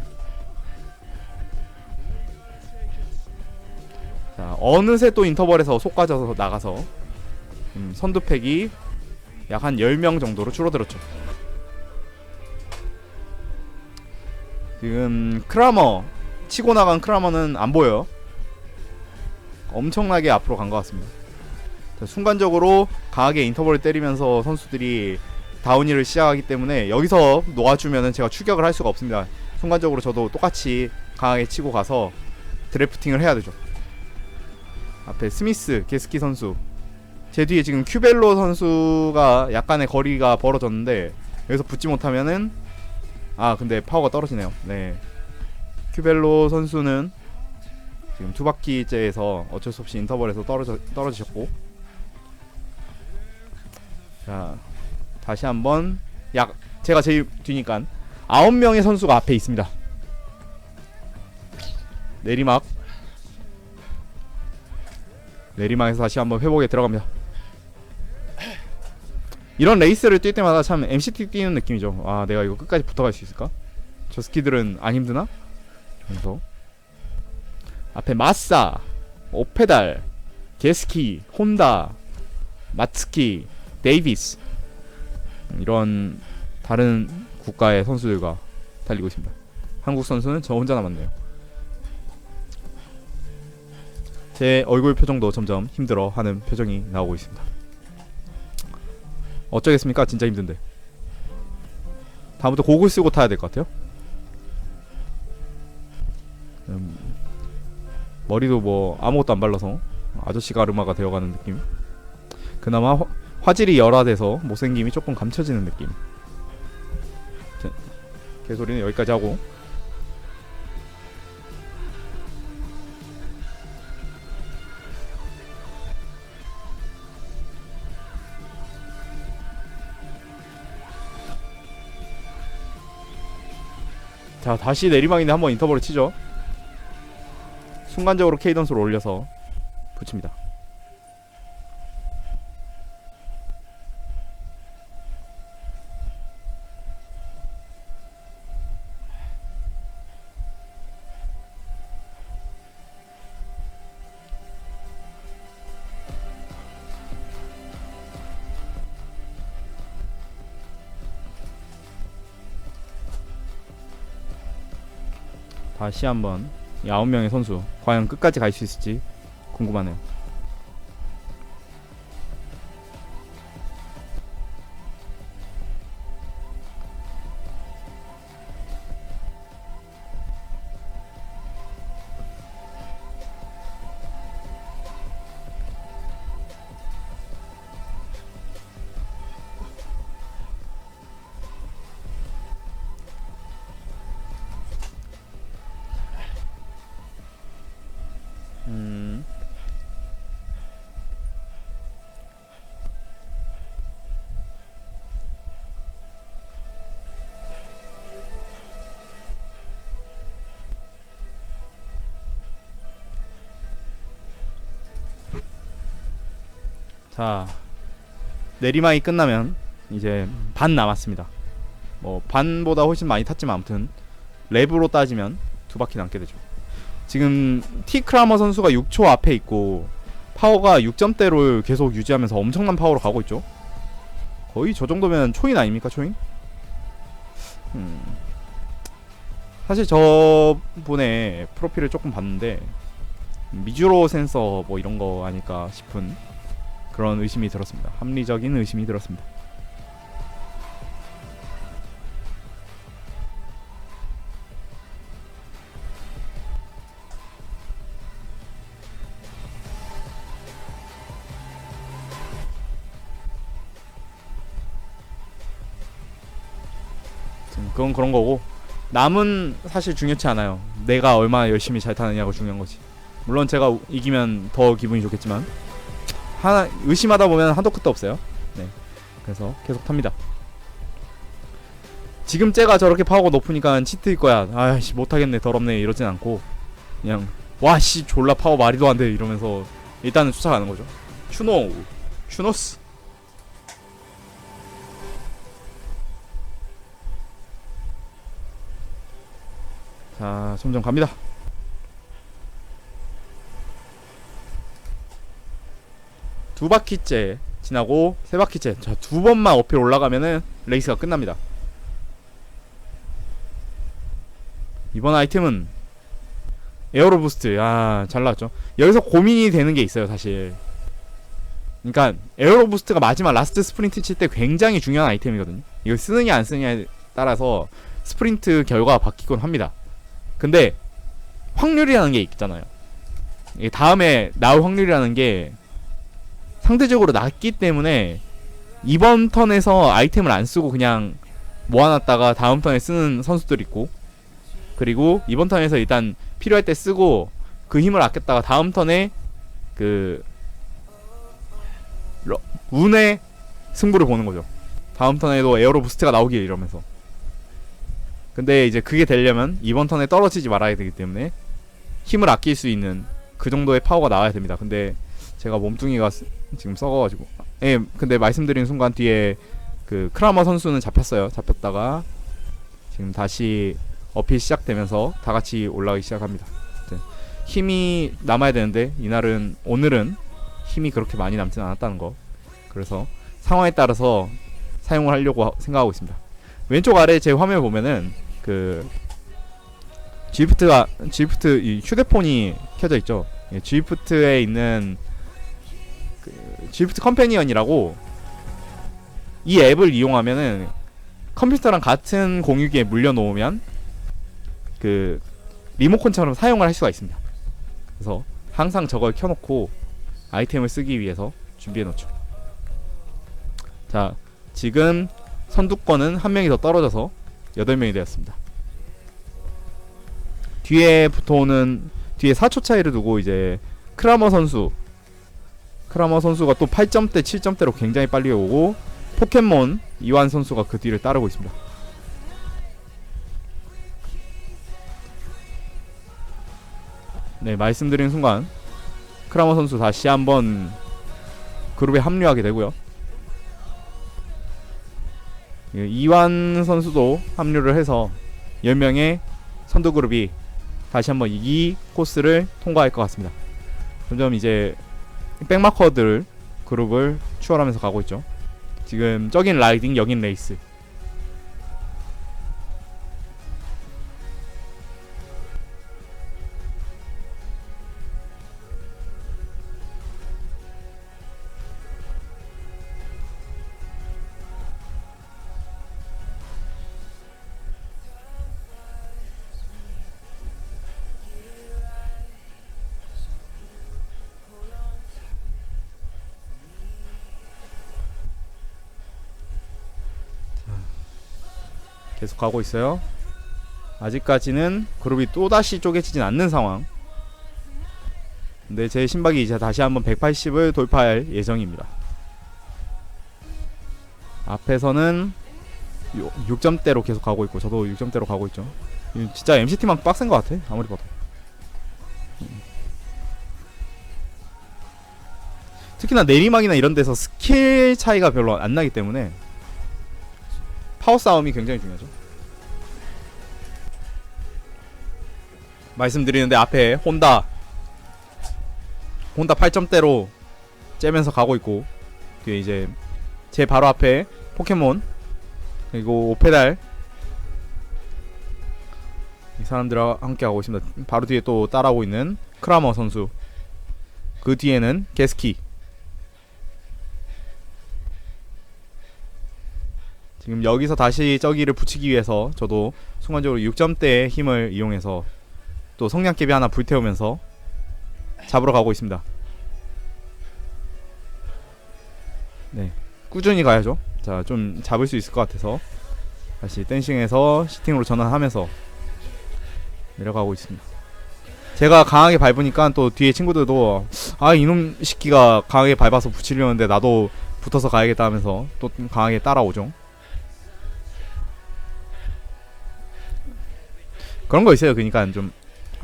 자, 어느새 또 인터벌에서 솟아져서 나가서 선두팩이 약 한 10명 정도로 줄어들었죠. 지금 크라머 치고 나간 크라머는 안 보여요. 엄청나게 앞으로 간 것 같습니다. 자, 순간적으로 강하게 인터벌을 때리면서 선수들이 다운힐을 시작하기 때문에 여기서 놓아주면은 제가 추격을 할 수가 없습니다. 순간적으로 저도 똑같이 강하게 치고 가서 드래프팅을 해야 되죠. 앞에 스미스, 게스키 선수, 제 뒤에 지금 큐벨로 선수가 약간의 거리가 벌어졌는데 여기서 붙지 못하면은, 근데 파워가 떨어지네요. 네, 큐벨로 선수는 지금 두 바퀴째에서 어쩔 수 없이 인터벌에서 떨어지셨고, 자, 다시 한번 제가 제일 뒤니까 9명의 선수가 앞에 있습니다. 내리막에서 다시 한번 회복에 들어갑니다. 이런 레이스를 뛸 때마다 참 MCT 뛰는 느낌이죠. 내가 이거 끝까지 붙어갈 수 있을까? 저 스키들은 안 힘드나? 그래서 앞에 마사, 오페달, 게스키, 혼다, 마츠키, 데이비스 이런 다른 국가의 선수들과 달리고 있습니다. 한국 선수는 저 혼자 남았네요. 제 얼굴 표정도 점점 힘들어하는 표정이 나오고 있습니다. 어쩌겠습니까? 진짜 힘든데. 다음부터 고글 쓰고 타야 될 것 같아요. 머리도 뭐 아무것도 안 발라서 아저씨 가르마가 되어가는 느낌. 그나마 화질이 열화돼서 못생김이 조금 감춰지는 느낌. 개소리는 여기까지 하고, 자 다시 내리막인데 한번 인터벌을 치죠. 순간적으로 케이던스를 올려서 붙입니다. 다시 한번 이 9명의 선수 과연 끝까지 갈 수 있을지 궁금하네요. 자 내리막이 끝나면 이제 반 남았습니다. 뭐 반보다 훨씬 많이 탔지만 아무튼 랩으로 따지면 2바퀴 남게 되죠. 지금 T 크라머 선수가 6초 앞에 있고 파워가 6점대를 계속 유지하면서 엄청난 파워로 가고 있죠. 거의 저 정도면 초인 아닙니까? 초인? 사실 저분의 프로필을 조금 봤는데 미주로 센서 뭐 이런 거 아닐까 싶은 그런 의심이 들었습니다. 합리적인 의심이 들었습니다. 그건 그런 거고, 남은 사실 중요치 않아요. 내가 얼마나 열심히 잘 타느냐가 중요한 거지. 물론 제가 이기면 더 기분이 좋겠지만 하나 의심하다 보면 한도 끝도 없어요. 네, 그래서 계속 탑니다. 지금 쟤가 저렇게 파워가 높으니까 치트일 거야, 아이씨 못하겠네 더럽네 이러진 않고 그냥 와씨 졸라 파워 말이도 안 돼 이러면서 일단은 쫓아가는 거죠. 추노스. 자 점점 갑니다. 두 바퀴째 지나고 세 바퀴째, 자 두 번만 어필 올라가면은 레이스가 끝납니다. 이번 아이템은 에어로 부스트. 잘 나왔죠. 여기서 고민이 되는 게 있어요 사실. 그러니까 에어로 부스트가 마지막 라스트 스프린트 칠 때 굉장히 중요한 아이템이거든요. 이걸 쓰느냐 안 쓰느냐에 따라서 스프린트 결과가 바뀌곤 합니다. 근데 확률이라는 게 있잖아요. 이게 다음에 나올 확률이라는 게 상대적으로 낮기 때문에 이번 턴에서 아이템을 안 쓰고 그냥 모아놨다가 다음 턴에 쓰는 선수들 있고, 그리고 이번 턴에서 일단 필요할 때 쓰고 그 힘을 아꼈다가 다음 턴에 그 운의 승부를 보는 거죠. 다음 턴에도 에어로 부스트가 나오길 이러면서. 근데 이제 그게 되려면 이번 턴에 떨어지지 말아야 되기 때문에 힘을 아낄 수 있는 그 정도의 파워가 나와야 됩니다. 근데 제가 몸뚱이가 지금 썩어가지고, 예, 근데 말씀드린 순간 뒤에 그 크라머 선수는 잡혔어요. 잡혔다가 지금 다시 업이 시작되면서 다 같이 올라가기 시작합니다. 네. 힘이 남아야 되는데 오늘은 힘이 그렇게 많이 남진 않았다는 거. 그래서 상황에 따라서 사용을 하려고 생각하고 있습니다. 왼쪽 아래 제 화면을 보면은 그 G프트 이 휴대폰이 켜져 있죠. 예, G프트에 있는 그 G프트 컴패니언이라고 이 앱을 이용하면은 컴퓨터랑 같은 공유기에 물려놓으면 그 리모컨처럼 사용을 할 수가 있습니다. 그래서 항상 저걸 켜놓고 아이템을 쓰기 위해서 준비해놓죠. 자, 지금 선두권은 한 명이 더 떨어져서 8명이 되었습니다. 뒤에 4초 차이를 두고 이제 크라머 선수가 또 8점대 7점대로 굉장히 빨리 오고 포켓몬 이완 선수가 그 뒤를 따르고 있습니다. 네, 말씀드린 순간 크라머 선수 다시 한번 그룹에 합류하게 되고요. 이완 선수도 합류를 해서 10명의 선두 그룹이 다시 한번 이 코스를 통과할 것 같습니다. 점점 이제 백마커들 그룹을 추월하면서 가고 있죠. 지금 저긴 라이딩, 여긴 레이스. 계속 가고 있어요. 아직까지는 그룹이 또다시 쪼개지진 않는 상황. 근데 제 심박이 이제 다시 한번 180을 돌파할 예정입니다. 앞에서는 6점대로 계속 가고 있고 저도 6점대로 가고 있죠. 진짜 MCT만 빡센 것 같아 아무리 봐도. 특히나 내리막이나 이런 데서 스킬 차이가 별로 안 나기 때문에 파워 싸움이 굉장히 중요하죠. 말씀드리는데 앞에 혼다 8점대로 째면서 가고 있고 뒤에 이제 제 바로 앞에 포켓몬 그리고 오페달 이 사람들과 함께 가고 있습니다. 바로 뒤에 또 따라오고 있는 크라머 선수, 그 뒤에는 게스키. 지금 여기서 다시 저기를 붙이기 위해서 저도 순간적으로 6점대의 힘을 이용해서 또 성냥개비 하나 불태우면서 잡으러 가고 있습니다. 네, 꾸준히 가야죠. 자, 좀 잡을 수 있을 것 같아서 다시 댄싱에서 시팅으로 전환하면서 내려가고 있습니다. 제가 강하게 밟으니까 또 뒤에 친구들도 아, 이놈 새끼가 강하게 밟아서 붙이려는데 나도 붙어서 가야겠다 하면서 또 강하게 따라오죠. 그런 거 있어요. 그러니까 좀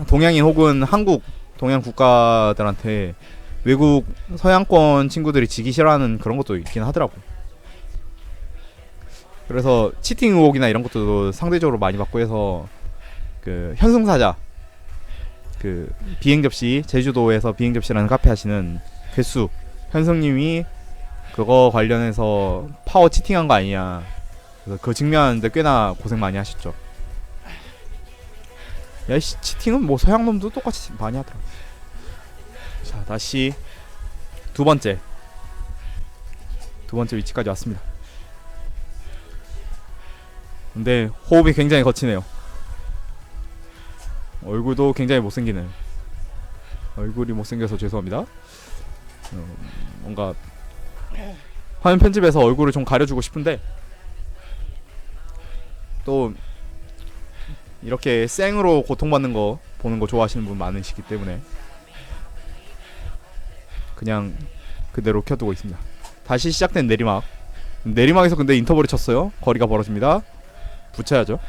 동양인 혹은 한국 동양 국가들한테 외국 서양권 친구들이 지기 싫어하는 그런 것도 있긴 하더라고. 그래서 치팅 의혹이나 이런 것도 상대적으로 많이 받고 해서 그 현승사자 그 비행접시 제주도에서 비행접시라는 카페 하시는 괴수 현승님이 그거 관련해서 파워 치팅한 거 아니냐. 그래서 그거 증명하는데 꽤나 고생 많이 하셨죠. 야이씨, 치팅은 뭐 서양놈도 똑같이 많이 하더라. 자, 다시 두 번째 위치까지 왔습니다. 근데 호흡이 굉장히 거치네요. 얼굴도 굉장히 못생기네. 얼굴이 못생겨서 죄송합니다. 뭔가 화면 편집에서 얼굴을 좀 가려주고 싶은데 또 이렇게 생으로 고통받는 거 보는 거 좋아하시는 분 많으시기 때문에 그냥 그대로 켜두고 있습니다. 다시 시작된 내리막에서 근데 인터벌을 쳤어요. 거리가 벌어집니다. 붙여야죠.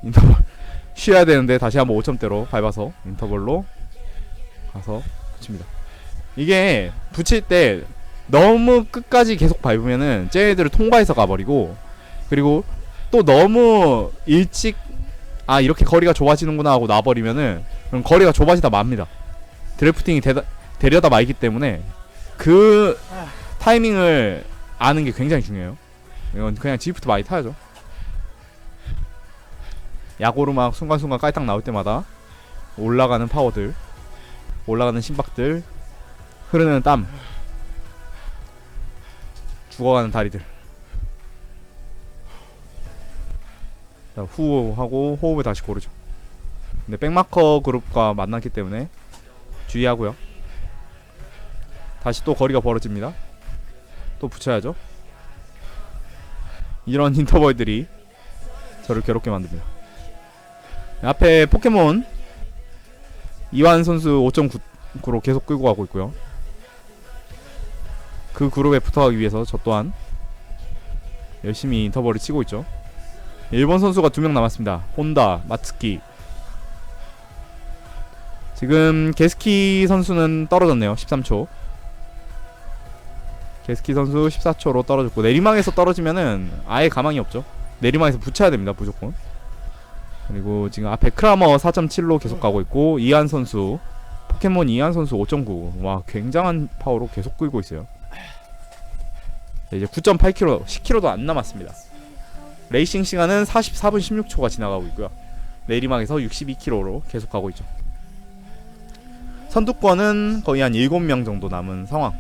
인터벌 쉬어야 되는데 다시 한번 5점대로 밟아서 인터벌로 가서 붙입니다. 이게 붙일 때 너무 끝까지 계속 밟으면은 쟤네들을 통과해서 가버리고, 그리고 또 너무 일찍 아 이렇게 거리가 좁아지는구나 하고 놔버리면은 그럼 거리가 좁아지다 맙니다. 드래프팅이 되려다 말기 때문에 그 타이밍을 아는 게 굉장히 중요해요. 이건 그냥 지프트 많이 타야죠. 야구로 막 순간순간 깔딱 나올 때마다 올라가는 파워들, 올라가는 심박들, 흐르는 땀, 죽어가는 다리들. 자, 후하고 호흡을 다시 고르죠. 근데 백마커 그룹과 만났기 때문에 주의하고요. 다시 또 거리가 벌어집니다. 또 붙여야죠. 이런 인터벌들이 저를 괴롭게 만듭니다. 앞에 포켓몬 이완 선수 5.9로 계속 끌고 가고 있고요. 그 그룹에 붙어가기 위해서 저 또한 열심히 인터벌을 치고 있죠. 일본 선수가 2명 남았습니다. 혼다, 마츠키. 지금 게스키 선수는 떨어졌네요. 13초. 게스키 선수 14초로 떨어졌고, 내리막에서 떨어지면은 아예 가망이 없죠. 내리막에서 붙여야 됩니다, 무조건. 그리고 지금 앞에 크라머 4.7로 계속 가고 있고, 이한 선수, 포켓몬 이한 선수 5.9. 와, 굉장한 파워로 계속 끌고 있어요. 이제 9.8km, 10km도 안 남았습니다. 레이싱 시간은 44분 16초가 지나가고 있고요. 내리막에서 62km로 계속 가고 있죠. 선두권은 거의 한 7명 정도 남은 상황.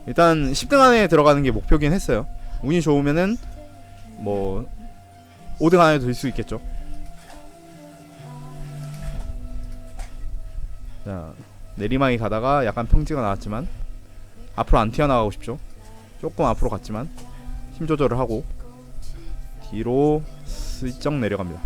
일단 10등 안에 들어가는 게 목표긴 했어요. 운이 좋으면은 뭐 5등 안에도 들 수 있겠죠. 자, 내리막이 가다가 약간 평지가 나왔지만 앞으로 안 튀어나가고 싶죠. 조금 앞으로 갔지만 힘 조절을 하고 뒤로 슬쩍 내려갑니다.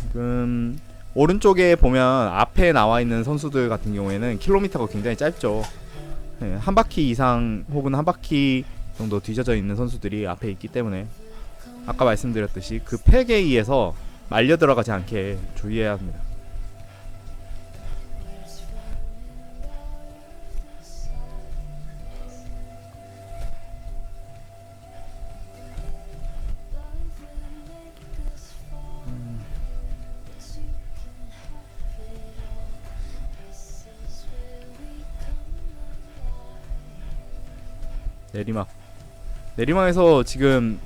지금 오른쪽에 보면 앞에 나와 있는 선수들 같은 경우에는 킬로미터가 굉장히 짧죠. 네, 한 바퀴 이상 혹은 한 바퀴 정도 뒤져져 있는 선수들이 앞에 있기 때문에 아까 말씀드렸듯이 그 팩에 의해서 말려 들어가지 않게 주의해야 합니다. 내리막에서 지금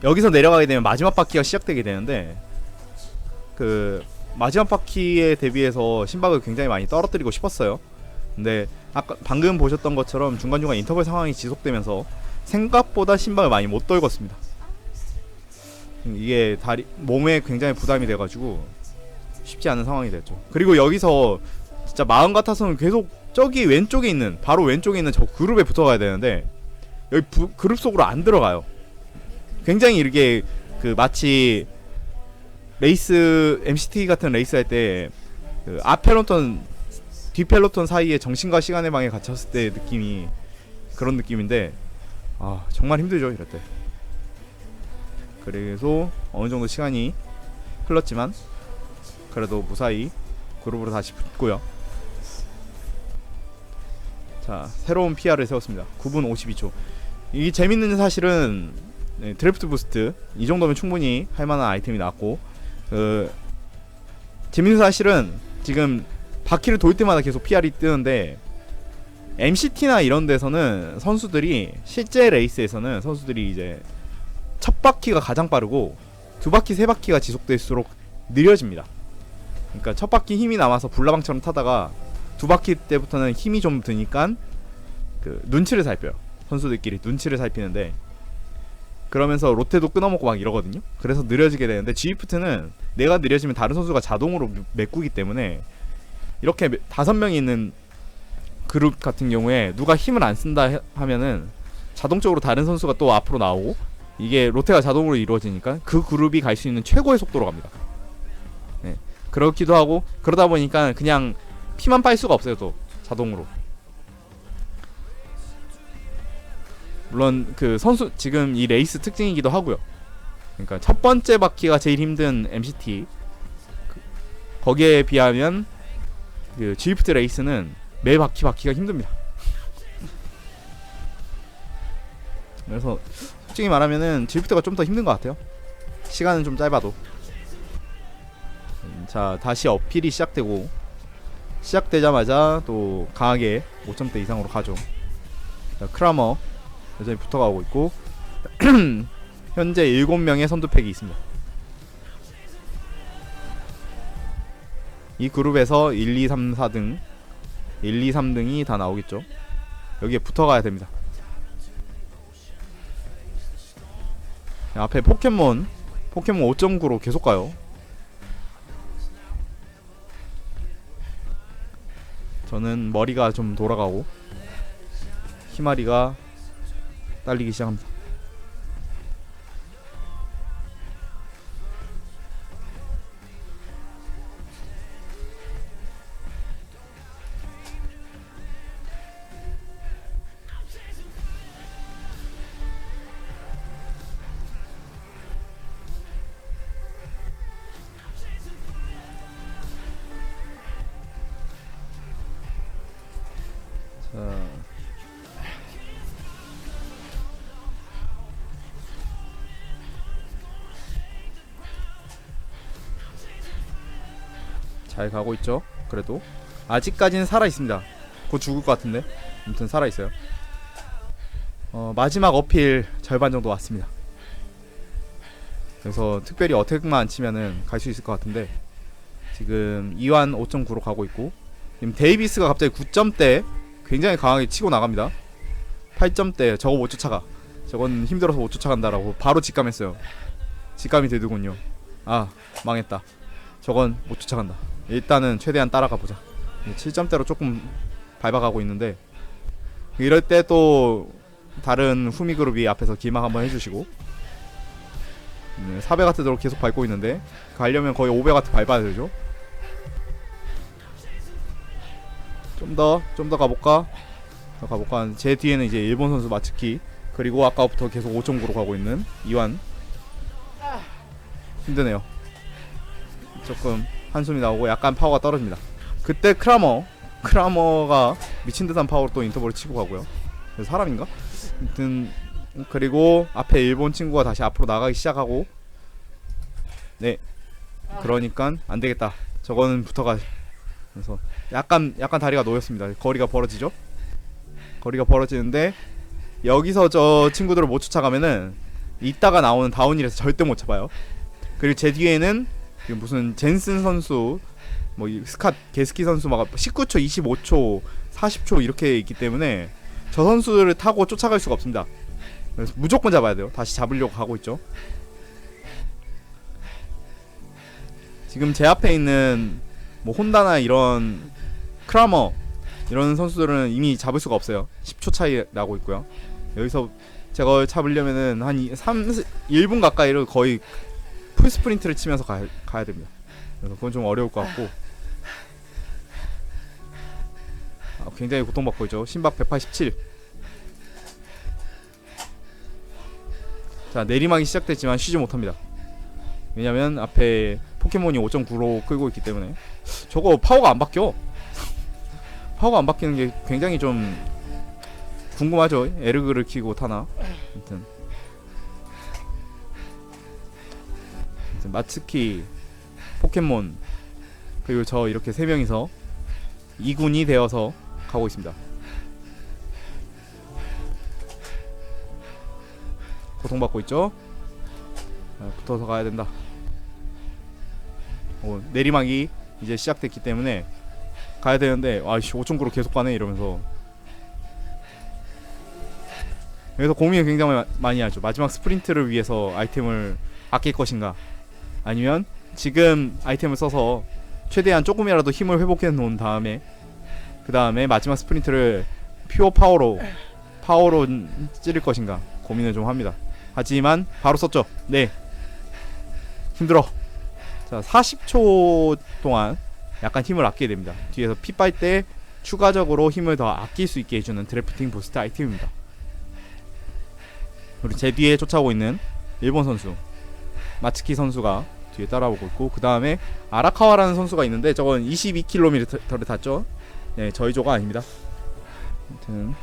여기서 내려가게 되면 마지막 바퀴가 시작되게 되는데, 그 마지막 바퀴에 대비해서 심박을 굉장히 많이 떨어뜨리고 싶었어요. 근데 아까 방금 보셨던 것처럼 중간중간 인터벌 상황이 지속되면서 생각보다 심박을 많이 못 떨궜습니다. 이게 몸에 굉장히 부담이 돼가지고 쉽지 않은 상황이 됐죠. 그리고 여기서 진짜 마음 같아서는 계속 저기 왼쪽에 있는, 바로 왼쪽에 있는 저 그룹에 붙어가야 되는데 여기 그룹 속으로 안 들어가요. 굉장히 이렇게 그 마치 레이스 MCT 같은 레이스 할 때 그 앞 펠로톤 뒷 펠로톤 사이에 정신과 시간의 방에 갇혔을 때 느낌이 그런 느낌인데, 아 정말 힘들죠 이럴 때. 그래서 어느 정도 시간이 흘렀지만 그래도 무사히 그룹으로 다시 붙고요. 자, 새로운 PR을 세웠습니다. 9분 52초. 이 재밌는 사실은 드래프트 부스트 이 정도면 충분히 할만한 아이템이 나왔고, 재밌는 사실은 지금 바퀴를 돌 때마다 계속 PR이 뜨는데 MCT나 이런 데서는 선수들이, 실제 레이스에서는 선수들이 이제 첫 바퀴가 가장 빠르고 두 바퀴 세 바퀴가 지속될수록 느려집니다. 그러니까 첫 바퀴 힘이 남아서 불나방처럼 타다가 두 바퀴 때부터는 힘이 좀 드니까 그 눈치를 살펴요. 선수들끼리 눈치를 살피는데, 그러면서 로테도 끊어먹고 막 이러거든요. 그래서 느려지게 되는데, G프트는 내가 느려지면 다른 선수가 자동으로 메꾸기 때문에 이렇게 5명이 있는 그룹 같은 경우에 누가 힘을 안 쓴다 하면은 자동적으로 다른 선수가 또 앞으로 나오고, 이게 로테가 자동으로 이루어지니까 그 그룹이 갈 수 있는 최고의 속도로 갑니다. 네. 그렇기도 하고, 그러다 보니까 그냥 피만 빨 수가 없어요. 또 자동으로. 물론 그 선수 지금 이 레이스 특징이기도 하고요. 그러니까 첫 번째 바퀴가 제일 힘든 MCT. 거기에 비하면 그 드리프트 레이스는 매 바퀴가 힘듭니다. 그래서 솔직히 말하면은 드리프트가 좀 더 힘든 것 같아요. 시간은 좀 짧아도. 자, 다시 어필이 시작되고, 시작되자마자 또 강하게 5점대 이상으로 가죠. 자, 크라머 여전히 붙어가고 있고 현재 7명의 선두팩이 있습니다. 이 그룹에서 1, 2, 3, 4등 1, 2, 3등이 다 나오겠죠. 여기에 붙어가야 됩니다. 앞에 포켓몬 5.9로 계속 가요. 저는 머리가 좀 돌아가고 희마리가 딸리기 시작합니다. 잘 가고 있죠. 그래도 아직까지는 살아있습니다. 곧 죽을 것 같은데 아무튼 살아있어요. 마지막 어필 절반 정도 왔습니다. 그래서 특별히 어택만 안 치면은 갈 수 있을 것 같은데 지금 이완 5.9로 가고 있고, 지금 데이비스가 갑자기 9점대 굉장히 강하게 치고 나갑니다. 8점대 저거 못 쫓아가. 저건 힘들어서 못 쫓아간다라고 바로 직감했어요. 직감이 되더군요. 아, 망했다. 저건 못 쫓아간다. 일단은 최대한 따라가 보자. 7점대로 조금 밟아가고 있는데, 이럴 때 또 다른 후미 그룹이 앞에서 기막 한번 해주시고, 400와트대로 계속 밟고 있는데 가려면 거의 500와트 밟아야 되죠. 좀 더 가볼까? 더 가볼까? 제 뒤에는 이제 일본 선수 마츠키, 그리고 아까부터 계속 5.9로 가고 있는 이완. 힘드네요. 조금 한숨이 나오고 약간 파워가 떨어집니다. 그때 크라머가 미친듯한 파워로 또 인터벌을 치고 가고요. 사람인가? 아무튼 그리고 앞에 일본 친구가 다시 앞으로 나가기 시작하고, 네, 그러니까 안되겠다. 저거는 붙어가. 그래서 약간 다리가 놓였습니다. 거리가 벌어지죠. 거리가 벌어지는데 여기서 저 친구들을 못 쫓아가면은 이따가 나오는 다운힐에서 절대 못 잡아요. 그리고 제 뒤에는 무슨 젠슨 선수, 뭐 스캇 게스키 선수 막 19초, 25초, 40초 이렇게 있기 때문에 저 선수를 타고 쫓아갈 수가 없습니다. 그래서 무조건 잡아야 돼요. 다시 잡으려고 가고 있죠. 지금 제 앞에 있는 뭐 혼다나 이런 크라머 이런 선수들은 이미 잡을 수가 없어요. 10초 차이 나고 있고요. 여기서 제가 잡으려면은 한 1분 가까이를 거의 풀 스프린트를 치면서 가야 됩니다. 그래서 그건 좀 어려울 것 같고, 굉장히 고통받고 있죠. 심박 187. 자, 내리막이 시작됐지만 쉬지 못합니다. 왜냐면 앞에 포켓몬이 5.9로 끌고 있기 때문에. 저거 파워가 안 바뀌어. 파워가 안 바뀌는 게 굉장히 좀 궁금하죠. 에르그를 키고 타나. 아무튼 마츠키, 포켓몬, 그리고 저 이렇게 3명이서 2군이 되어서 가고 있습니다. 고통받고 있죠. 붙어서 가야 된다. 내리막이 이제 시작됐기 때문에 가야 되는데, 아이씨 5.9로 계속 가네 이러면서. 그래서 고민을 굉장히 많이 하죠. 마지막 스프린트를 위해서 아이템을 아낄 것인가, 아니면 지금 아이템을 써서 최대한 조금이라도 힘을 회복해 놓은 다음에 그 다음에 마지막 스프린트를 퓨어 파워로 찌를 것인가 고민을 좀 합니다. 하지만 바로 썼죠. 네, 힘들어. 자, 40초 동안 약간 힘을 아끼게 됩니다. 뒤에서 피 빨 때 추가적으로 힘을 더 아낄 수 있게 해주는 드래프팅 부스트 아이템입니다. 그리고 제 뒤에 쫓아오고 있는 일본 선수, 마츠키 선수가 뒤에 따라오고 있고, 그 다음에 아라카와라는 선수가 있는데 저건 22km를 탔죠. 네, 저희 조가 아닙니다. 아무튼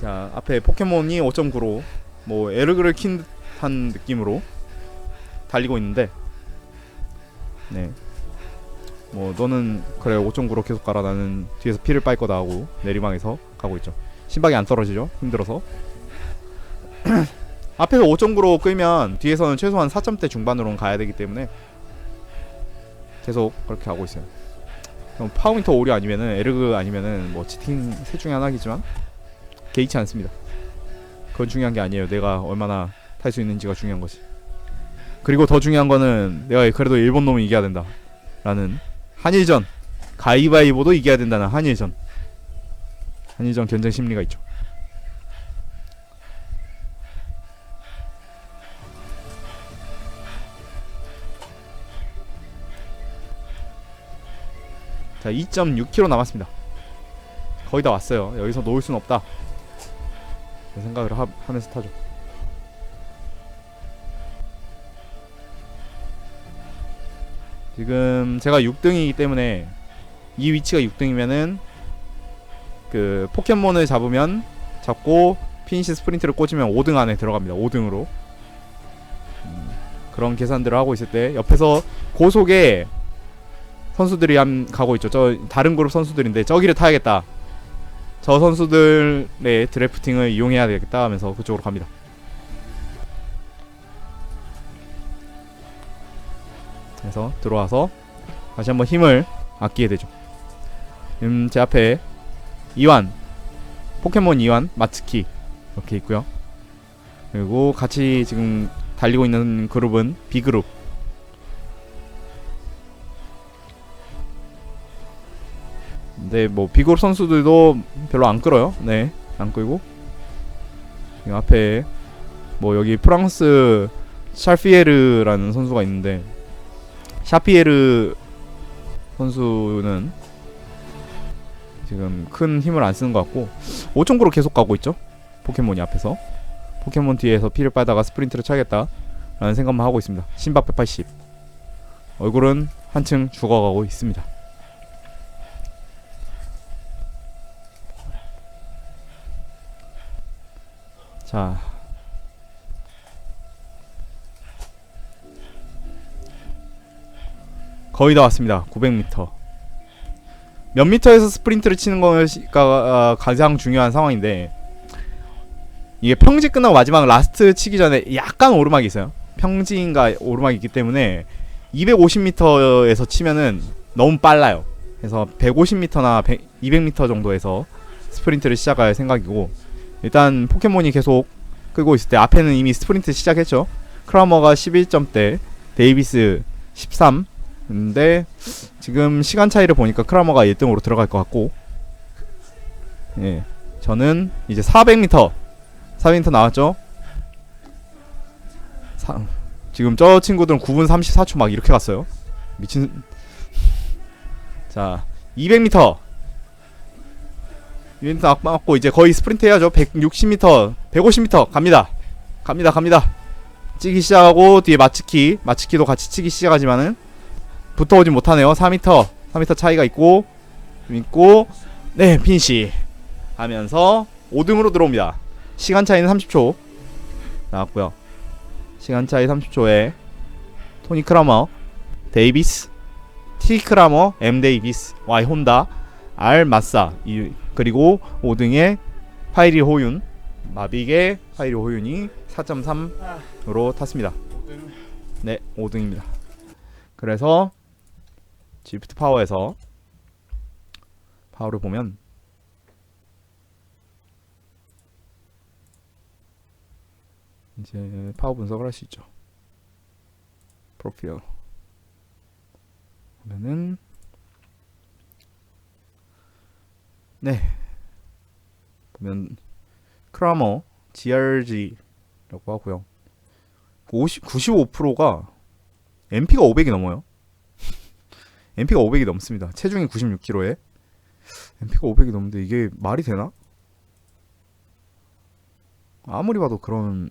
자, 앞에 포켓몬이 5.9로 뭐 에르그를 킨 듯한 느낌으로 달리고 있는데, 네, 뭐 너는 그래 5.9로 계속 가라, 나는 뒤에서 피를 빨 거다 하고 내리막에서 가고 있죠. 심박이 안 떨어지죠, 힘들어서. 앞에서 5.9로 끌면 뒤에서는 최소한 4점대 중반으로는 가야 되기 때문에 계속 그렇게 하고 있어요. 파워미터 오류 아니면은 에르그 아니면은 뭐 치팅 셋 중에 하나겠지만 개의치 않습니다. 그건 중요한 게 아니에요. 내가 얼마나 탈 수 있는지가 중요한 거지. 그리고 더 중요한 거는 내가 그래도 일본 놈이 이겨야 된다 라는 한일전, 가위바위보도 이겨야 된다는 한일전 견쟁 심리가 있죠. 자, 2.6km 남았습니다. 거의 다 왔어요. 여기서 놓을 순 없다 생각을 하면서 타죠. 지금 제가 6등이기 때문에, 이 위치가 6등이면은 그 포켓몬을 잡고 피니시 스프린트를 꽂으면 5등 안에 들어갑니다. 5등으로. 그런 계산들을 하고 있을 때 옆에서 고속에 선수들이 가고 있죠. 저 다른 그룹 선수들인데 저기를 타야겠다, 저 선수들의 드래프팅을 이용해야 되겠다 하면서 그쪽으로 갑니다. 그래서 들어와서 다시 한번 힘을 아끼게 되죠. 제 앞에 이완, 포켓몬 이완, 마츠키 이렇게 있고요. 그리고 같이 지금 달리고 있는 그룹은 B그룹. 근데 뭐 B그룹 선수들도 별로 안 끌어요. 네, 안 끌고 앞에 뭐 여기 프랑스 샤피에르라는 선수가 있는데, 샤피에르 선수는 지금 큰 힘을 안 쓰는 것 같고 5.9로 계속 가고 있죠. 포켓몬이 앞에서, 포켓몬 뒤에서 피를 빨다가 스프린트를 차겠다 라는 생각만 하고 있습니다. 심박 180, 얼굴은 한층 죽어가고 있습니다. 자, 거의 다 왔습니다. 900m. 몇 미터에서 스프린트를 치는 거가 가장 중요한 상황인데, 이게 평지 끝나고 마지막 라스트 치기 전에 약간 오르막이 있어요. 평지인가 오르막이 있기 때문에 250m에서 치면은 너무 빨라요. 그래서 150m나 200m 정도에서 스프린트를 시작할 생각이고, 일단 포켓몬이 계속 끌고 있을 때 앞에는 이미 스프린트 시작했죠. 크라머가 11점대, 데이비스 13. 근데 지금 시간 차이를 보니까 크라머가 1등으로 들어갈 것 같고, 예, 저는 이제 400m 나왔죠. 지금 저 친구들은 9분 34초 막 이렇게 갔어요. 미친. 자, 200m 이벤트 악 맞고 이제 거의 스프린트 해야죠. 160m, 150m 갑니다. 치기 시작하고 뒤에 마츠키도 같이 치기 시작하지만은 붙어오진 못하네요. 4m 차이가 있고 네, 피니시 하면서 5등으로 들어옵니다. 시간 차이는 30초 나왔고요. 시간 차이 30초에 토니 크라머, 데이비스, T 크라머, M 데이비스, Y 혼다, R 마사, 그리고 5등에 파이리 호윤, 마빅의 파이리 호윤이 4.3으로 탔습니다. 네, 5등입니다. 그래서 지프트 파워에서 파워를 보면 이제 파워 분석을 할 수 있죠. 프로필 보면은 네, 보면 크라머 GRG라고 하고요. 95%가 MP가 500이 넘어요. MP가 500이 넘습니다. 체중이 96kg에 MP가 500이 넘는데 이게 말이 되나? 아무리 봐도 그런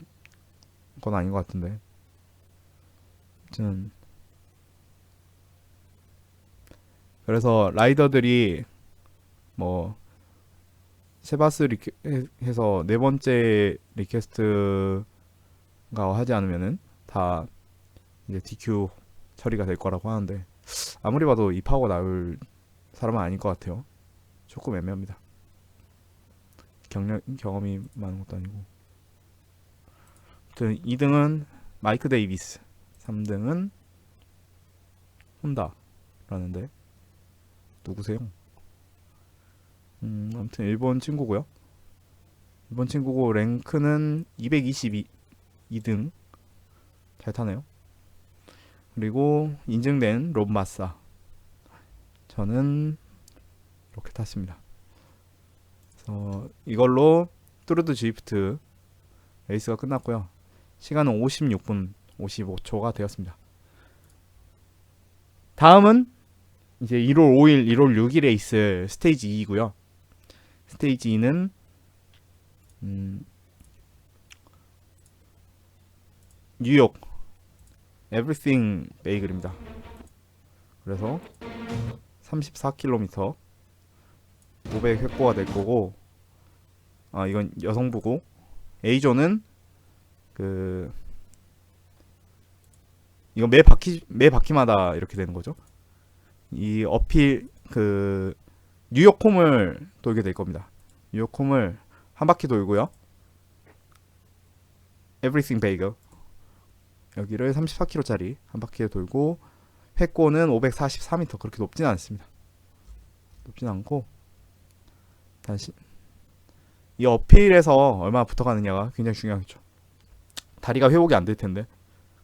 건 아닌 것 같은데. 아무튼 그래서 라이더들이 뭐 세바스 해서 네 번째 리퀘스트가 하지 않으면은 다 이제 DQ 처리가 될 거라고 하는데, 아무리 봐도 이 파워가 나올 사람은 아닐 것 같아요. 조금 애매합니다. 경험이 많은 것도 아니고. 아무튼 2등은 마이크 데이비스, 3등은 혼다라는데 누구세요? 아무튼 일본 친구고요. 일본 친구고 랭크는 222등. 잘 타네요. 그리고 인증된 롬 마사. 저는 이렇게 탔습니다. 그래서 이걸로 뚜르드 지프트 레이스가 끝났고요. 시간은 56분 55초가 되었습니다. 다음은 이제 1월 5일, 1월 6일에 있을 스테이지 2이고요. 스테이지 2는 뉴욕 에브리띵 베이글입니다. 그래서 34km 500획보가 될 거고, 이건 여성부고, A조는 이건 매 바퀴마다 이렇게 되는 거죠. 이 어필 뉴욕 홈을 돌게 될 겁니다. 뉴욕 홈을 한 바퀴 돌고요. Everything Bagel 여기를 34km짜리 한 바퀴에 돌고, 획고는 544m. 그렇게 높진 않습니다. 높진 않고, 다시 이 어필에서 얼마나 붙어가느냐가 굉장히 중요하겠죠. 다리가 회복이 안 될 텐데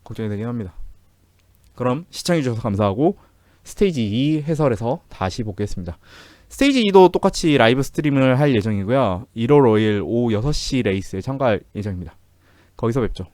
걱정이 되긴 합니다. 그럼 시청해주셔서 감사하고, 스테이지 2 해설에서 다시 보겠습니다. 스테이지 2도 똑같이 라이브 스트림을 할 예정이고요. 1월 5일 오후 6시 레이스에 참가할 예정입니다. 거기서 뵙죠.